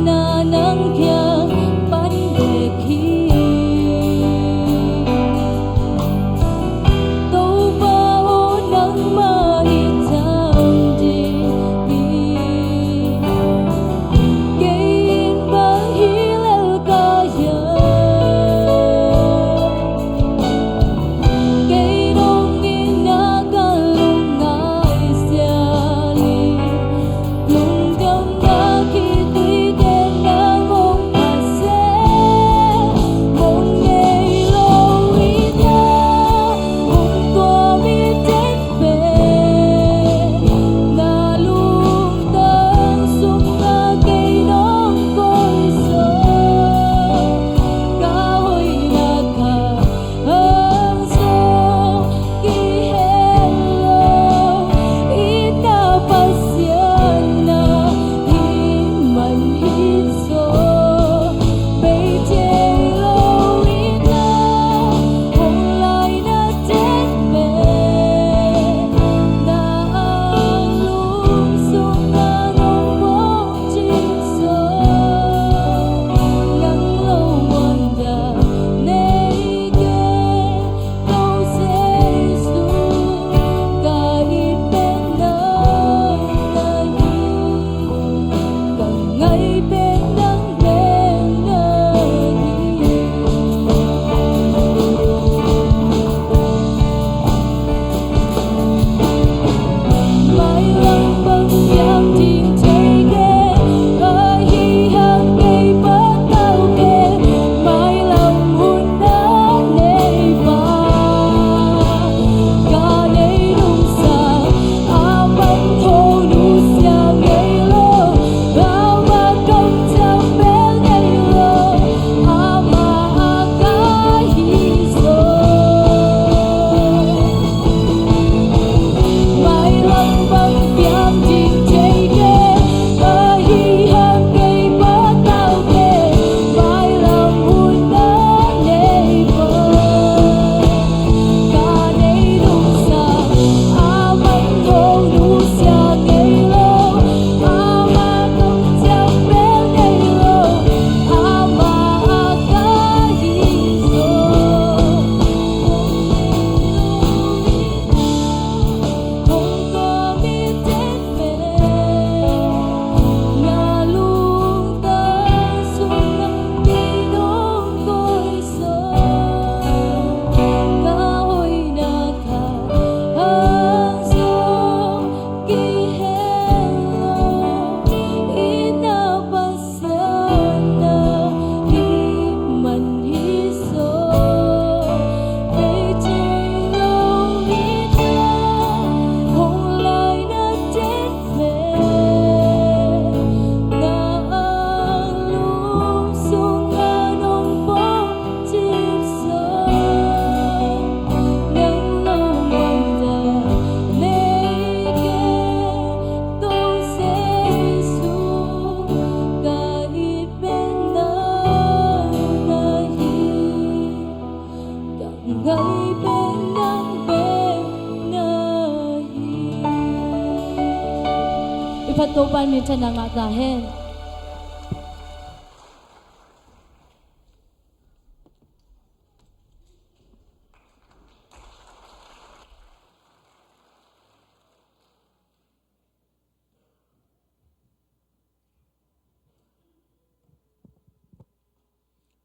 na nang kya pan de khi tô ba ô nắng ma hi chang đi gain bang hi lel ka ya cây đông in na ka lung ngai sia li lung đông na khi tuy tên na mong pa se mong nghe lâu ít na mong tua mi chết về na lung tang sum na cây đông cội sơ ca hoi na ka hang sơ ki hello ít na pasian na hi man hi so bây giờ lâu ít na hồng lại na chết về na ang lung sung na nong bóng chim sơ nắng lâu muôn đà nay ghé đâu sẽ xuống cả ít bên nắng ngày càng ngày bên nắng bên mãi lặng bâng giang thiên chạy ghé ở hi hàng ngày bắt tao kề mãi lòng hôn đã nề và cả nay đúng xa bắn thô đủ xa ngày lô mà công chẳng bé ngày lô mà cả hi mãi lặng bâng giang thiên chạy ghé ở hi hàng ngày bắt tao kề mãi lòng hôn đã nề và cả nay đúng xa bắn thô đủ xa ngày lô mà công chẳng bé ngày lô mà cả hi không có biết chết về nhà luôn ta xuống nắng đi đón cội sơ ca hoi na ka hang sơ ki hello ina pasian na hi man hi so bây giờ lâu ít na hồng lại na chết về na ang lung sung na nong bóng chim sơ nắng lâu muôn đà nay ghé đâu sẽ xuống cả ít bên nắng ngày càng ngày bên nắng bên ngày ipat to ban mi thana nga ta hen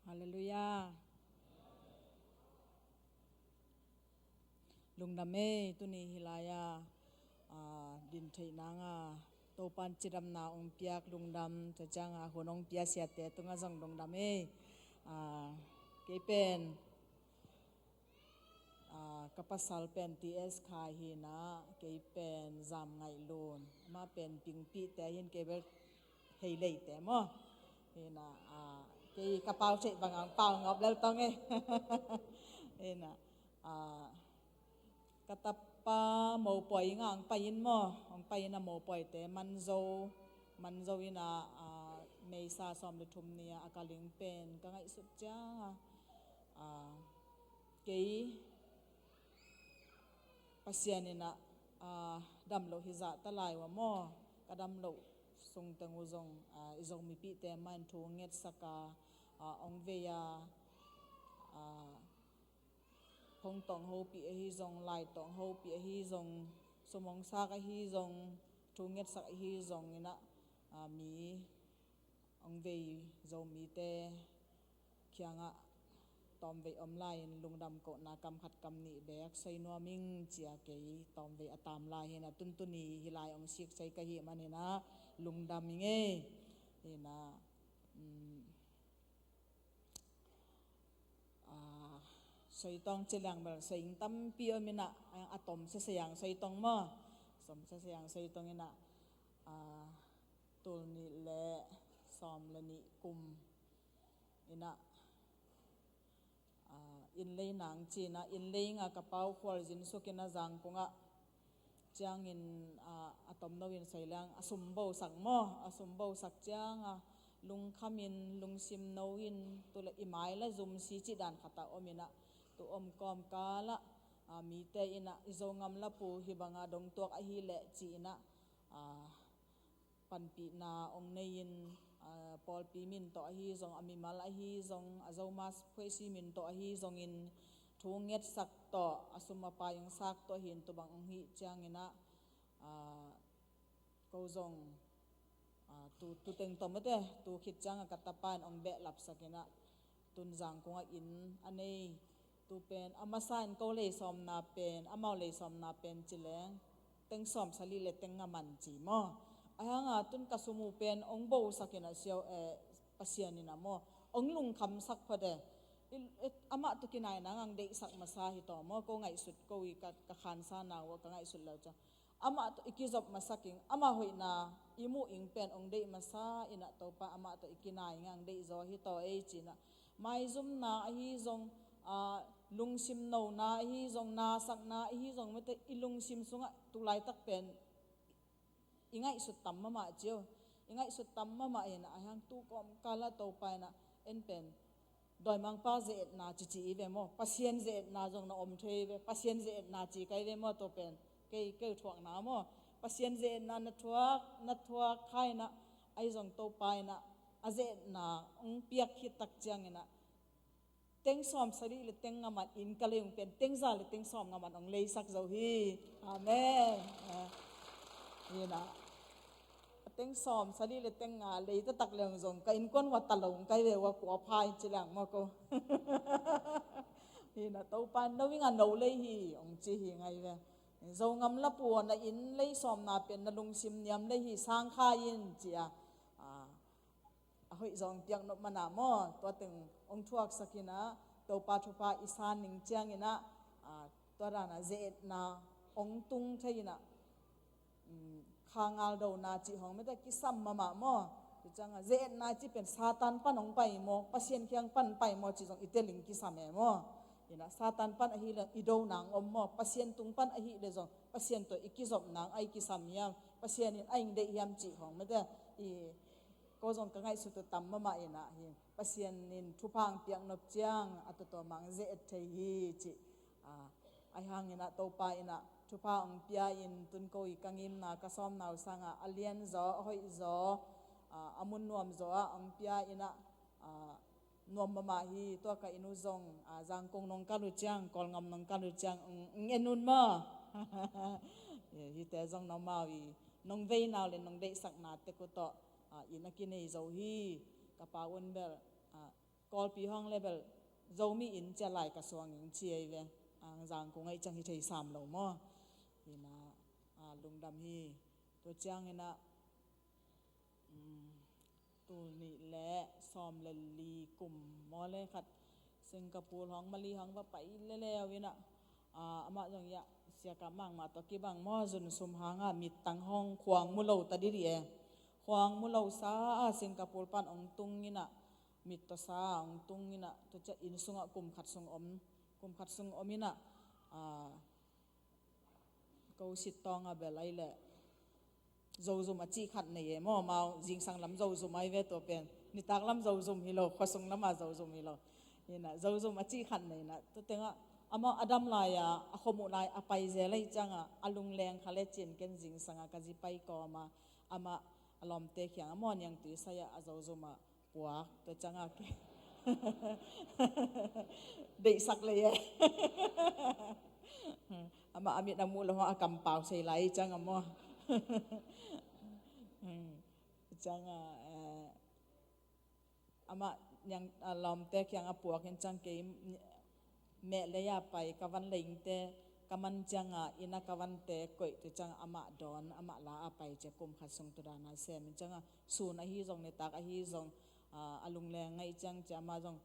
Hallelujah. Lungdame tuni hilaya din thei nanga topan chiram na ong piak lungdam chachanga honong pia siate tunga jong lungdame kepen kapasal pen ts khai hi na kepen zam ngai lon ma pen pingpi te hin kebel hei lei te mo hina cái kapau chạy bằng ang pau ngọc lel tong ena katapa mo poi nga ang payin mo ang payin na mo poi te manzo ina meisa som le thum nia akaling pen ka ngai sup cha cái pasian ina dam lo hiza talai wa mo kadam lo sung teng uzong izong mi pi te man thu nget saka ong veya phong tong ho pi hi zong lai tong ho pi hi zong sumong sa ka hi zong thu nget sak hi zong ina mi ong vei zo mi te khianga tom ve om lai lungdam ko na kam khat kam ni bek sei no ming chia ke tom ve atam lai hena tun tuni hilai ong sik sei ka hi manina lungdam nge hena sei tong chilang bel sei tam pi omina ang atom se sayang sei tong mo som se sayang sei tong ina tul ni le som le ni kum ina in lei nang china in lei nga kapau khwal jin sukina jang kunga chang in atom no in sailang asumbo sakmo asumbo sak chang lung khamin lung sim no in tula imai la zum si chi dan khata omina tu om kom kala mi te ina izongam la pu hibanga dong tok a hi le chi ina panpi na ong nein pol pi min to hi zong ami mal a hi zong azomas phoi si min to hi zong in thu nget sak to asuma pa yung sak to hin to bang hi chang ina ko zong tu teng to mate tu khit chang katapan ong be lap sakina tun jang ko in anei tu pen amasan ko le som na pen amau le som na pen chileng teng som sali le teng ngaman chi mo ahanga tun kasumu pen ong bo sakina siao pasianina mo ong lung kham sak phade ama to kinai na ngang de sak masa hi to mo ko ngai sut ko wi ka khan sa na wa ka ngai sut la cha ama to ikizop masaking ama hoina imu ing pen ong de masa ina to pa ama to ikinai ngang de zo hi to e china mai zum na hi zong lung sim no na hi zong na sak na hi zong mete ilung sim sunga tulai tak pen ingai sut tam ma chio ingai sut tam ma ina ahang tu kom kala to pa na en pen doi mang pa ze na chi chi ve mo pasien ze na jong na om thei ve pasien ze na chi kai ve mo to pen ke thuak na mo pasien ze na na thuak khai na ai jong to pa na aze na ong piak hi tak chang ina teng som sari le teng ngamat in kaleung pen teng za le teng som ngamat ong lei sak zo hi amen ina teng som sari le teng nga lei ta tak leung zong ka in kon wa talong kai ve wa ko phai chilang mo ko ina to pan no winga no lei hi ong chi hi ngai ve zo ngam la pu na in lei som na pen na lung sim niam lei hi sang kha yin chia hoi zong piang no mana mo to teng ong thuak sakina to pa thupa isan ning chiang ina to rana ze na ong tung thaina khangal do na chi hong me ta ki sam mama mo changa ze na chi pen satan pan ong pai mo pasien kyang pan pai mo chi jong iteling ki same mo ina satan pan a hi la ido nang om mo pasien tung pan a hi le jong pasien to ikizop nang ai ki sam yam pasien in aing de yam chi hong me ta i ko jong ka ngai su to tam mama ina hi pasien nin thupang piang nop chiang atoto mang ze thei hi chi ai hang ina to pa ina thupa ong pia in tun ko I kangim na ka som naw sanga alien zo hoi zo amun nuam zo ong pia ina nuam mama hi to ka inu zong jang kong nong ka lu chiang kol ngam nong ka lu chiang ngenun ma hi te zong no ma wi nong vei naw le nong dei sak na te ko to ina kinei zo hi ka pa un bel kol pi hong level zo mi in cha lai ka suang ing chi ai ve ang jang ko ngai chang hi thei sam lo mo ina lungdam hi to chang ina tu ni le som le li kum mo le khat Singapore hong mali hong va pai le le wina ama jong ya sia ka mang ma to ki bang mo jun sum hanga mit tang hong khwang mu lo ta diri e khwang mu lo sa Singapore pan ong tung ina mit to sa ong tung ina to cha in sunga kum khat sung om ina ko sit tong a belai le zo zum a chi khat nei mo mau jing sang lam zo zum ai ve to pen ni tak lam zo zum hi lo khosung lama zo zum hi lo ina zo zum a chi khat nei na to tenga ama adam la ya a khomu lai a pai je lai changa alung leng khale chin ken jing sanga ka ji pai ko ma ama อารมณ์เตะเขียงมอนยังตีใส่อาจจะมาปวกแต่จังอาเก เด็กสักเลยอามาอามิดอามูแล้วว่ากำเปล่าใส่ไหลจังอามอจังอามายังลอมเตะยังอาปวกยังจังเกยแม่เลยาไปกวันเล็งเตะกมันจังอินักวันเตะก่อยตัวจังอามาดอนอามาลาไปจะกุมขัดสงตุดานาเซมจังสูนอหิจงในตากอหิจงอาลุงแรงไงจังจะมาจง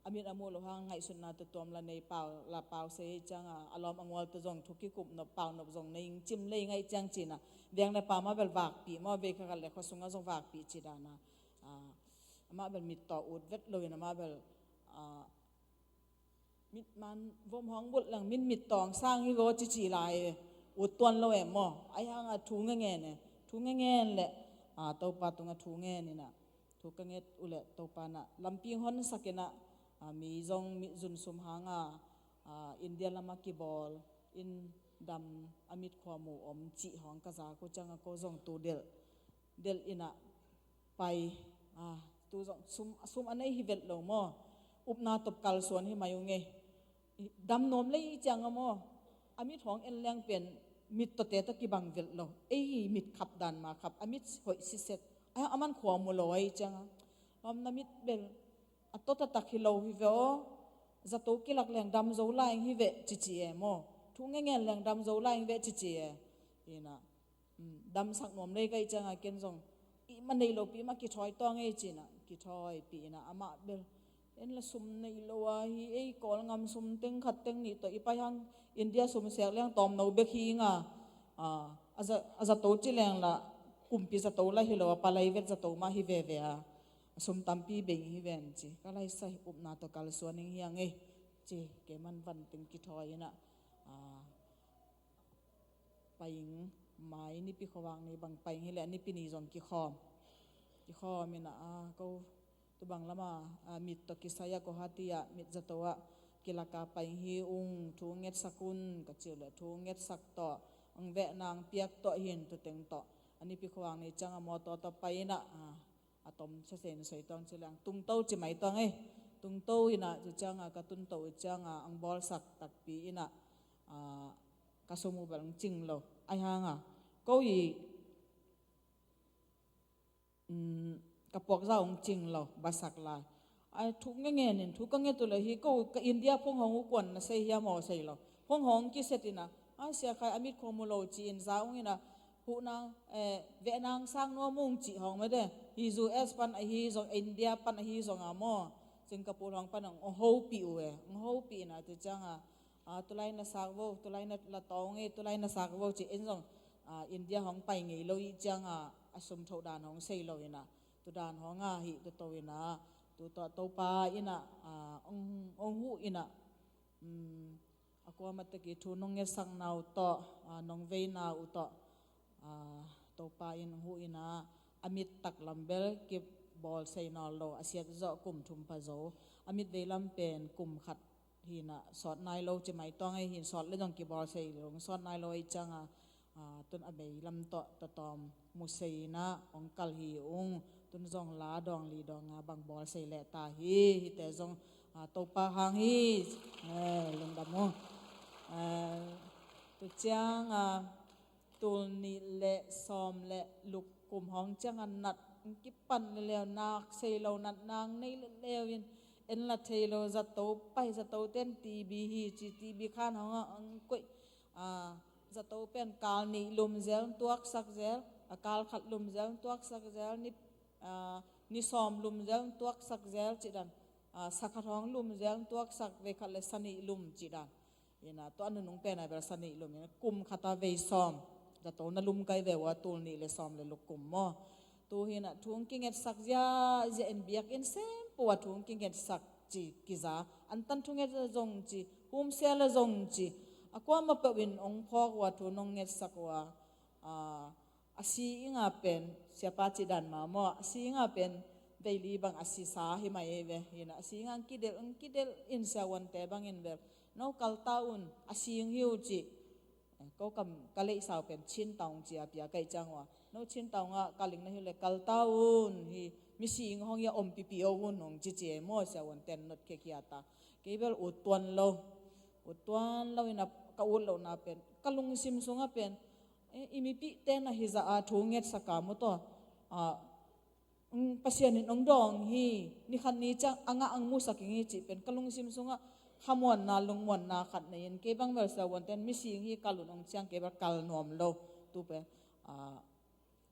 อามิดอามูลหังไงสุนนาตัวตอมละในเป่าละเป่าเสจังอารมณ์อังวลตัวจงทุกิกุบนบเป่านบจงในจิมเลยไงจังจีน่ะเวียงในป่ามาเบลวากปีมาเบกกันเลยเขาสุงจงวากปีจีดานะมาเบลมิดต่ออุดเวทเลยนะมาเบลมิดมันวมห้องบุตรหลังมิดตองสร้างฮิโรจิจีลายอุดตัวนเราเอ็มมอไอ้ฮังทูงเงี้ยเนี่ยทูงเงี้ยแหละตัวปาตรงทูงเงี้ยนี่นะทูงเงี้ยอุเลตัวปานะลำปีฮอนสักนะมีจงมีจุนสมหางอินเดียละมากีบอลอินดำอมิดความมูอมจีห้องกษาก็จังก็จงตัวเดลอินะไปตัวจงซุมอันนี้ฮิเวตลงมออุปนาตบกัลส่วนให้มาอยู่ไงดำนมเลยจังมออามิดของเอ็นแรงเป็นมิดตเตตะกีบังเวลโลมิดขับดันมาขับอามิดหอยสิเซตอามันขวามุลอยจังลำนามิดเบลอัตโตตะกิโลฮิเวอจะโตกิลักแรงดำโจไลฮิเวจิจิเอมอทุ่งเงี้ยแรงดำโจไลฮิเวจิจิเอนี่นะดำสักนมเลยก็จังเกณฑ์จงมันในโลปีมากิทอยต้องไอ้จีน่ะกิทอยปีน่ะอามาเบลเอ็นละซุมในโลวะฮีไอ้กอลงามซุมเต็งขัดเต็งนี่ตัวอีไปยังอินเดียซุมเสียเลี้ยงตอมโนเบคีงอาจะโตจิแรงละกุมปีจะโตละฮิโลวะปลายเวทจะโตมาฮิเวเวียสมตัมปีเบงฮิเวนจีก็เลยใส่อุปนาตัวกัลส่วนนี้ยังไงจีเกมันวันเต็งกิทอยน่ะไปยิงไม้นี่ปีขวางในบางไปให้แหละนี่ปีนี้จงกิคอมินะก็ตัวบางละมามิดตกิสายก็ฮัติยามิดจะตัวกิลากาไปฮิอุงทูเงตสักุนก็เจียวเลยทูเงตสักต่ออังเวนางเปียกต่อเห็นตัวเต็งต่ออันนี้ปีขวางในจังมอต่อไปนะอะตอมเสนใส่ตองเฉลียงตุงเต้าจะไม่ต้องตุงเต้าอินะจะจังกระตุนเต้าจังอังบอลสักตักปีอินะกระสมุบังจริงเราไอ้ห่างก็อีกระปอกเจ้าองจริงเราบาสักลายไอ้ทุกเงี้ยเนี่ยทุกเงี้ยตัวเลยฮีก็อินเดียพงหงกวนใส่ยาหมอใส่เราพงหงกิเสตินะเสียใครอมิดคอมูโลจีนสาวงี้นะหูนางเวนางสร้างนัวมุงจีหงไม่ได้ฮิจูเอสปันฮิจงอินเดียปันฮิจงอามอสิงคโปร์หงปันองโฮปีเวองโฮปีนะตัวจังตัวไลน์สักโวตัวไลน์ละตองตัวไลน์สักโวจีอินจงอินเดียหงไปไงเราอีจังสมทดานหงใส่เราเนะตัวดานหงฮิตัวโตนะตัวปาอินะองหูอินะaku amat tegi tu nongnya sang nau to nong vei nau to topa in hu ina amit tak lambel ki bol sei nol lo asiat zo kum thum pa zo amit vei lam pen kum khat hina sot nai lo che mai tong ai hin sot le jong ki bol sei lo sot nai lo i changa tun abei lam to tom mu sei na ong kal hi ung tun jong la dong li dong bang bol sei le ta hi te jong topa hang hi lung dam moตัวจ้างตัวนี้เละซ้อมเละลุกกลุ่มห้องจ้างนัดกิปันเลี้ยวนักเซโลนัดนางในเลี้ยวยินเอ็นละเทโลจะโตไปจะโตเต้นตีบีฮีจีตีบีข้านห้องกุยจะโตเป็นกาลนี่ลุมเซลตัวสักเซลกาลขัดลุมเซลตัวสักเซลนี่ซ้อมลุมเซลตัวสักเซลจีดันสักขัดห้องลุมเซลตัวสักเวคัดเลสันีลุมจีดันนะตัวนั้นนุ่งเป็นอะไรแบบสนิลุมเนี่ยกุมขัดตาเวซอมจะโตนั่นลุมไกเวว่าตัวนี้เลยซอมเลยลุกกุมมอตัวเห็นทุ่งกิงเอ็ดสักยาเจนเบียกอินเซมปวดทุ่งกิงเอ็ดสักจีกิจาอันตันทุ่งเอ็ดจงจีหุมเซลจงจีaku ama pewin ong phok wa tu nong nget sakwa asi inga pen siapa cidan mamo asi inga pen daily bang asi sa himaye hina asi inga kidel in sa wan te bang in ber no kal taun asi hiu chi ko kam kalei sao pen chin taung chi apia kai changwa no chin taw nga kaling na hile kaltaun hi misi ng hong ya om pipio un nong chiche mo sa wan ten not ke kiata kebel utwan lo ina kaul lo na pen kalung sim sunga pen imipi ten na hiza a thunget saka mo to pasien ong dong hi ni khan ni chang anga ang musa kingi chi pen kalung sim sunga hamon na lungmon na khat na yin ke bang vel sa wan ten misi hi kalun ong chang ke ber kal nom lo tu pe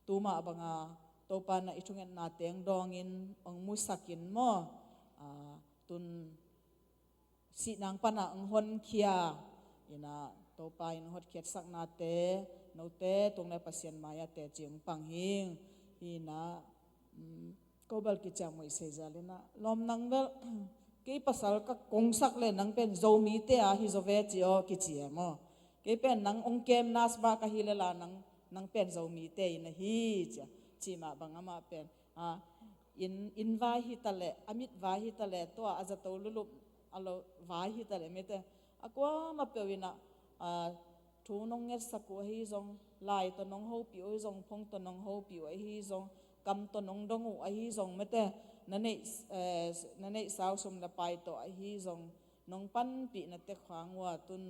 tuma abanga topa na ichungen na teng dongin ong musakin mo tun si nang pana ang hon kia ina topa in hot kiat sak na te no te tung na pasien maya te ching panghing ina kobal ki chang mo ise jalina lom nang bel ke pasal ka kongsak le nang pen zomi te a hi zove chi o ki chi mo ke pen nang ong kem nas ba ka hilela nang pen zomi te ina hi cha chi ma banga ma pen in vai hi tale amit vai hi tale to aza to lulu alo vai hi tale mete akwa ma pewina thu nong nget sakwa hi zong lai to nong ho pi oi zong phong to nong ho pi oi hi zong kam to nong dong u ai hi zong mete nanei sao som na pai to ai hi zong nong pan pi na te khwang wa tun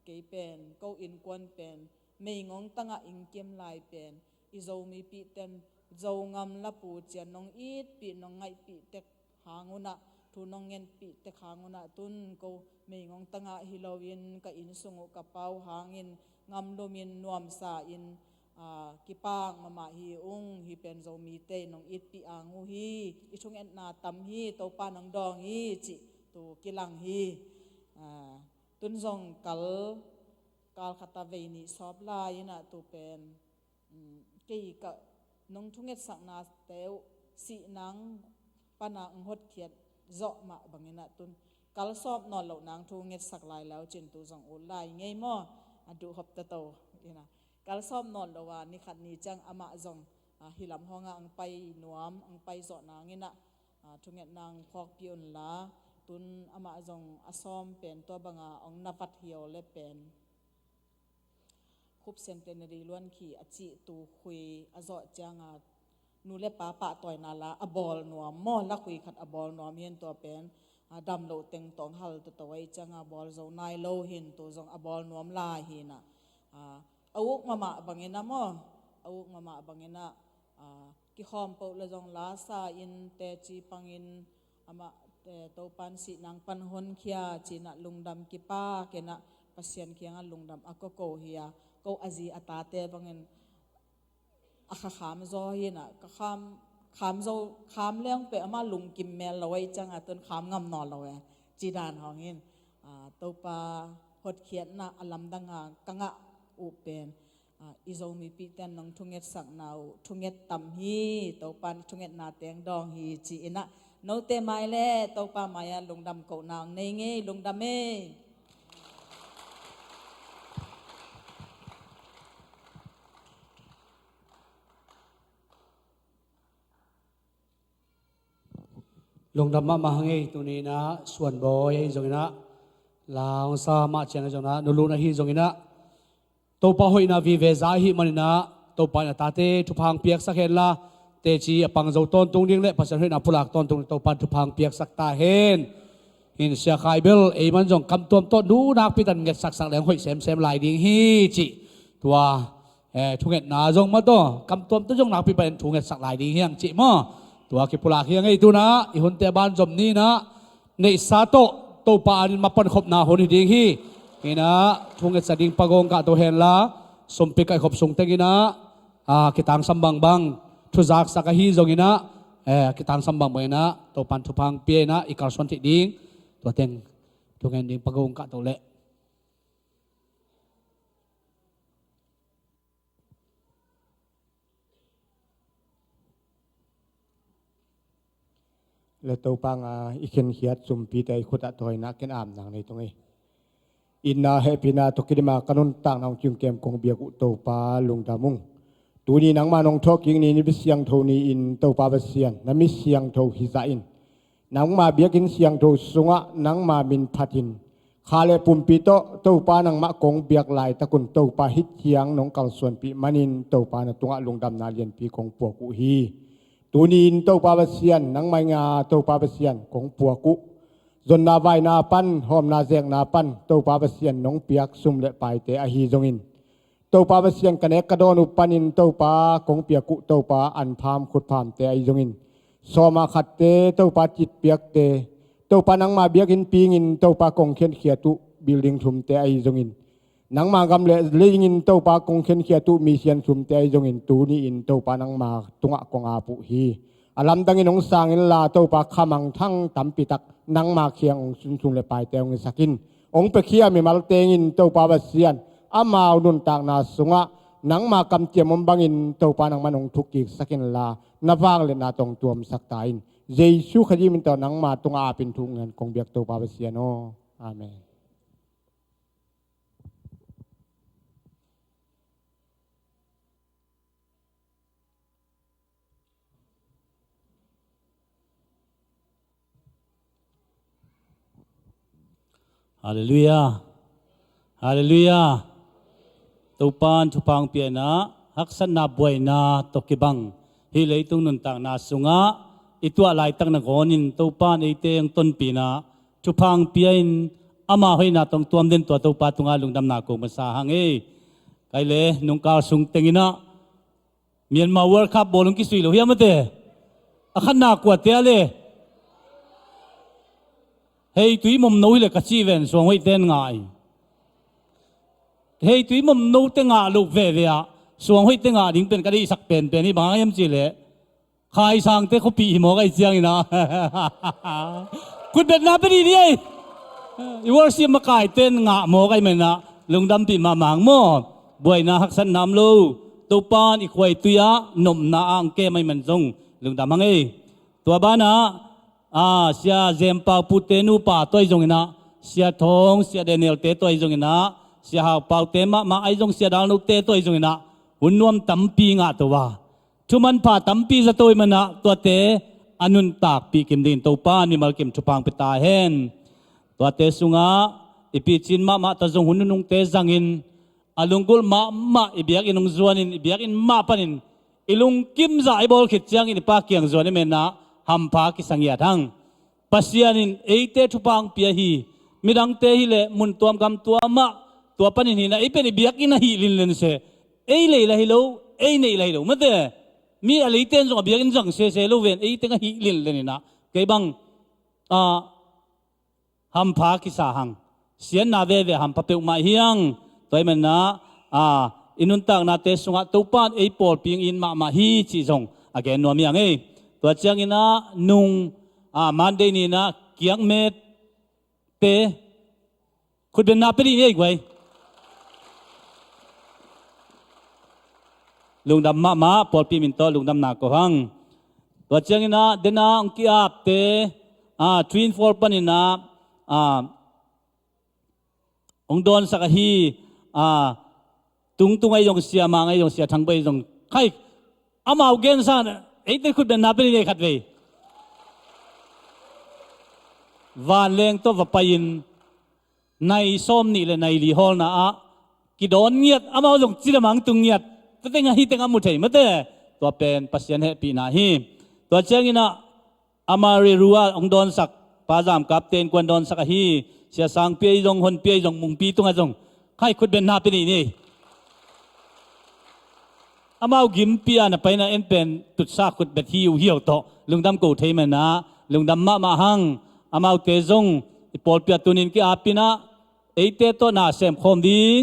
ke pen ko in kwan pen mei ngong tanga in kem lai pen i zo mi pi ten zo ngam la pu chian nong it pi nong ngai pi te hanguna thu nong ngen pi te hanguna tun ko mei ngong tanga hilowin ka in sungu ka pau hangin ngam lomin nuam sa in kipang mama hi hi pen zo mi te nong it pi angu hi ichung en na tam hi to pa nang dong hi chi tu kilang hi tun zong kal khata ve ni sob la ina tu pen ke ka nong thunget sak na teu si nang pana ang hot khiat zo ma bangena tun kal sob no lo nang thunget sak lai lau chin tu zong u lai ngei mo adu hop ta to ina kal sob no lo wa ni khat ni chang ama zong hilam honga ang pai nuam ang pai zo na ngina thunget nang phok pion la tun ama zong asom pen to banga ong napat hiol le pen khup centenary luan khi achi tu khui azo changa nu le pa toy na la abol nuam mo la khui khat abol nuam hian to pen dam lo teng tong hal to tawai changa bol zo nai lo hin to zong abol nuam la hi na awuk mama bangena mo awuk mama bangena ki khom po la zong la sa in te chi pangin ama to pan si nang pan hon khia chi na lungdam ki pa ke na pasien khianga lungdam akoko hiya ko azi atate bangin akha kham zo hina ka kham zo kham leng pe ama lung kim mel lawai changa ton kham ngam no lawe chi dan hongin to pa hot khiat na alam danga kanga u pen izomi pi ten nong thunget sak nau thunget tam hi to pan thunget na teng dong hi chi ina no te mai le to pa maya lungdam ko nang nei nge lungdam e lungdam ma hangai tu ni na suan boy jongina lang sa ma chang jongna nulu na hi jongina to pa hoina vi ve za hi manina to pa na tate thu phang piak sak hen la te chi apang zo ton tung ding le pasan hoina pulak ton tung to pa thu phang piak sak ta hen in sia khai bel e man jong kam tom to du nak pi tan nget sak leng hoi sem lai ding hi chi tua thu nget na jong ma to kam tom to jong nak pi ban thu nget sak lai ding hiang chi mo tua ki pulak hiang ei tu na i hun te ban jom ni na nei sa to pa an mapan khop na hon ding hi ina thunget sading pagong ka to hen la sompi kai khop sung tengina kitang sambang bang thuzak sakahi zongina kitang sambang bangina to pan thupang pie na ikar son ti ding to teng thungen ding pagong ka to le le to pang iken hiat sumpi tai khuta toy na ken am nang nei tongai inna happy na to kidima kanun tang nang chung kem kong bia ku to pa lungdamung tu ni nang ma nong thoking ni ni bisiang tho ni in to pa basian na mi siang tho hi za in nang ma bia kin siang tho sunga nang ma min phatin คาเลปุ่มปีโตเต้าปานังมะกงเบียกลายตะกุนเต้าปาฮิตเทียงน้องเก่าส่วนปีมันินเต้าปานตุงะลงดำนาเลียนปีของปัวกุฮีตูนีนเต้าปาเบเซียนนังไมงาเต้าปาเบเซียนของปัวกุจนนาใบนาปันหอมนาเซงนาปันเต้าปาเบเซียนน้องเปียกซุ่มเละไปเตอฮีจงอินเต้าปาเบเซียนกันเอกกระโดนุปันินเต้าปาของเปียกุเต้าปาอันพามขุดพามเตอฮีจงอินสอมาขัดเตเต้าปาจิตเปียกเตเต้าปานังมาเบียกินปีงินเต้าปากงเขียนเขียตุ building thum te ai zongin nang ma gam le leing to pa kong khen khia tu mi sian thum te ai zongin tu ni in to pa nang ma tunga kong a pu hi alam dangin ong sangin la to pa khamang thang tampi tak nang ma khiang ong sun thum le pai te ong sakin ong pe khia mi mal tengin to pa ba sian ama nun tak na sunga nang ma kam tiam om bangin to pa nang manong thuki sakin la nawang le na tong tuam saktain jesu khaji min to nang ma tunga apin thungan kong biak to pa ba sian o amen Hallelujah. Hallelujah. Tupan tupang piana haksan na buhay na tokibang hilay itong nuntang nasunga ito alay tang nagonin tupan ite ang tonpina tupang piain amahoy na tong tuam din to tupa tungalong damna ko masahang kaile nung kasung tengina Myanmar World Cup bolong kisuilo hiyamate akan na kuat ale hey tui mom no le ka chi ven so ngoi ten ngai hey tui mom no te nga lu ve ve a so ngoi te nga ding pen ka di sak pen pen ni bang yam chi le khai sang te ko pi mo kai chiang ina kut bet na pe di ai I worship ma kai ten nga mo kai men na lung dam pi ma mang mo boy na hak san nam lo to pan I khwai tuya nom na ang ke mai man jong lung dam ang tua ba na sia zempa putenu pa toy jong ina sia thong sia Daniel te toy jong ina sia ha pau te ma ai jong sia dal nu te toy jong ina hunnuam tampi nga to wa thuman pa tampi za toy mana to te anun tak pi kim din to pa ni mal kim chupang pita hen to te sunga ipi chin ma ta jong hununung te zangin alungkul ma ibiak inung zuanin ibiak in ma panin ilung kim za ibol khit chiang in pa kiang zuan men na hampa ki sangya thang pasianin eite thupang pia hi midang te hi le mun tuam kam tuama tua panin hi na ipen biak ina hi lin len se ei le la hi lo ei nei la hi lo mate mi a leiten zo biak in jang se lo ven ei te nga hi lin len na ke bang hampa ki sa hang sian na ve hampa pe ma hiang toy man na inun tak na te sunga topan ei pol ping in ma hi chi jong again no mi angตัวเจ้างินะนุ่งมันได้นี่นะเกียงเม็ดเตะคุณเป็นนาเป็นยังไงไว้ลุงดำมาปอลปีมินโตลุงดำนาโกหังตัวเจ้างินะเดน่าองกี้อาบเตะทวินฟอร์ปันนี่นะองดอนสักฮีตุงไอยงเสียมังไอยงเสียทั้งใบยงใครอามาเอาเกณฑ์ซะไอ้เด็กคุณเป็นนับเป็นยังไงขัดเว้วันเลี้ยงตัวไปยินในส้มนี่เลยในลีฮอลนะกิดอนเงียดอามาลงจีนมังตุงเงียดตัวเต็งฮีเต็งอามุเทยมาเตะตัวเป็นปัสยันเฮปีนาฮีตัวเจ้างินะอามาเรรัวองดอนสักปาจามกับเตนกวนดอนสักฮีเสียสังเปียจงหนเปียจงมุงปีตุงอาจงใครคุณเป็นนับเป็นยังไงอามากิมปีอันไปนะเอ็นเป็นตุดซาขุดเบ็ดฮิวเหี่ยวโตลุงดำกูเทมันนะลุงดำมาหังอามาเตจงปอลเปียตุนินกีอาปินะเอเตโตนาเซมคอมดิง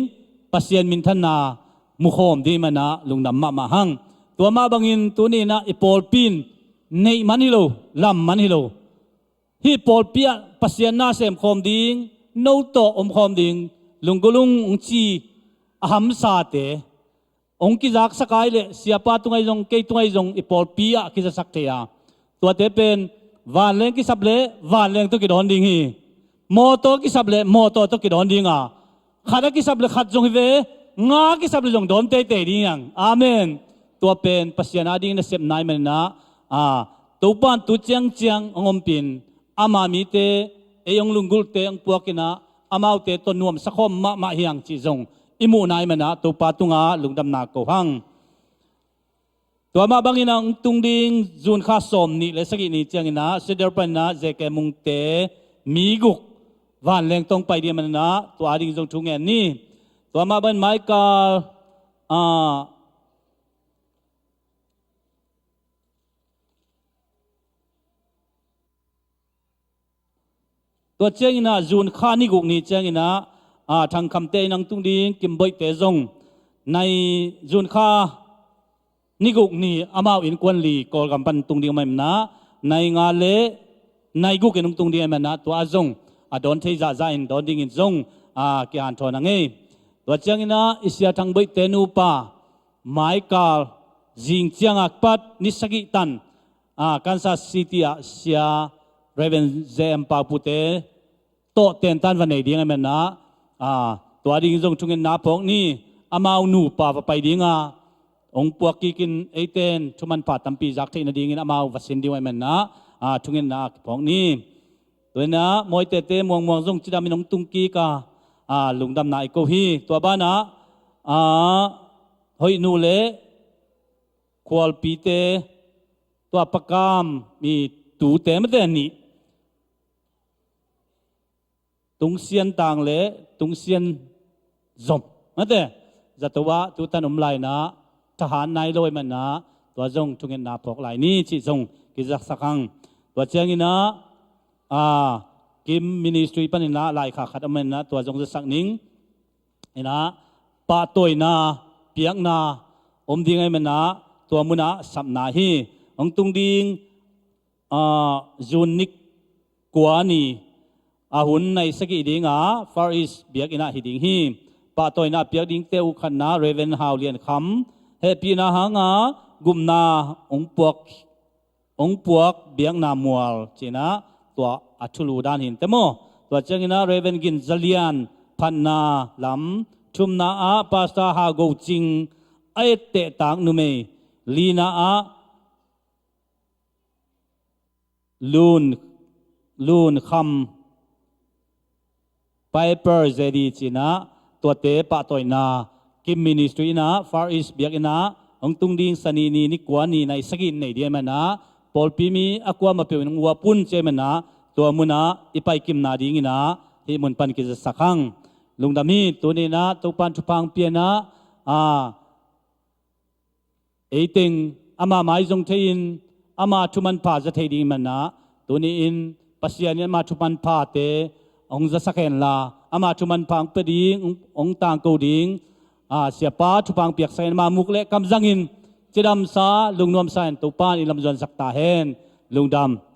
ปัสยันมินทันนามุคอมดีมันนะลุงดำมาหังตัวมาบังอินตุนินะปอลปินในมันฮิโลลำมันฮิโลฮีปอลเปียปัสยันนาเซมคอมดิงโนโตอมคอมดิงลุงกุลุงองจีอาหัมซาเตองค์กิจักสักไอเลยเสียป้าตุงไอจงเกยตุงไอจงอีปอลปีอะกิจะสักเทียตัวเตเป็นวันเลี้ยงกิสับเล่วันเลี้ยงตุกิดอนดิ้งฮีมอโตกิสับเล่มอโตตุกิดอนดิ้งขัดกิสับเล่ขัดจงฮีเวงากิสับเล่จงดอนเตยดิ้งยังอาเมนตัวเป็นปัสยานาดิ้งนะเสพนายมันนะตัวปานตุเจียงองอมปินอามามีเตยองลุงกุลเตยองพวกกินะ amau te to nuam sakhom ma hiang chi zong imu nai mana to pa tunga lungdam na ko hangตัวมาบางอินังตุงดิงจูนข้าสมนี่เลยสักนี่เจียงนะเสด็จไปนะเจแกมุงเตมีกุกวันแรงตรงไปเดียมันนะตัวดิงจงทุงแงนี่ตัวมาบันไมกาตัวเจียงนะจูนข้านี่กุกนี่เจียงนะทางคำเตนังตุงดิงกิมบอยเตจงในจูนข้านี่กุกนี่อามาอินควนลีกอลกัมปันตุงเดียงมันนะในงาเลในกุกเอ็นตุงเดียงมันนะตัวอาจงดอนเทจ่าใจอินดอนดิ้งอินจงเกี่ยนทอนังเอตัวเจียงนะอิสยาทางใบเตนูปาไมค์กาลจิงเจียงอักปัดนิสกิตันกันซาซิตี้อาเซียเรเวนเซมปาปุเตโตเตนตันวันไหนเดียงมันนะตัวดิ้งจงทุงเงินนาพงนี่อามาอุนูปาไปดิ้งองค์ปวกกินไอเตนทุมันปัดตั้มปีจากที่นาดีงินอามาวัสินดีไว้มันนะทุงเงินนาพงนี้ตัวนะมวยเตเตมวงจงจิดามินองตุงกีกาลุงดำนาอิโกฮีตัวบ้านนะหอยนูเลควอลปีเตตัวปากกามมีตูเตมเตนี่ตุงเซียนต่างเลตุงเซียนจมนั่นเตจัตวะตุตันอมไลนะทหารนายลอยมันนะตัวจงทุงเงินนาพกไหลนี้ที่จงกิจสักครั้งตัวเชียงนะกิมมินิสทรีปันนะลายขาขัดมันนะตัวจงจะสักนิ่งนะปะตัวนะเปียกนะอมดิ้งไอ้มันนะตัวมุนะสับนาฮีองตุงดิ้งจูนิกกวานีหุ่นในสกีดิ้งฟาริสเบียกอินะฮิดิ้งฮีปะตัวนะเปียกดิ้งเตอุขันนะเรเวนฮาวเลียนคำเฮปีนาหางกุมนาองปวกเบียงนามัวจีนะตัวอัชลูดานหินเตโมตัวเจงินาเรเวนกินซาเลียนพันนาลำชุมนาปาสตาฮาโกจิงไอเตต่างนุเมลีนาลูนคำไปเปอร์เซดีจีนะตัวเตปะตัวนากิมมินิสทรีนะฟาร์อิสเบียกนะองตุงดิงสนีนีนิกวานีในสกินในเดียมันนะปอลปีมีอความาเปียวนัวปุ่นเจมันนะตัวมุนะอีไปกิมนาดิงนะที่มุนปันกิจสักขังลุงดามีตัวนี้นะตัวปันทุพังเปียนะเอติงอามาไม้จงเทียนอามาทุมันพาจะเทียดิงมันนะตัวนี้อินปัสยานีอามาทุมันพาเตองจะสักเห็นละอามาทุมันพังเปดิงองต่างกูดิงเสียป้าทุพังเปียกใส่มามุกเล็กกำจังอินจิดำซาลุงนวมใส่ตุปานอิลำจวนสักตาเฮนลุงดำ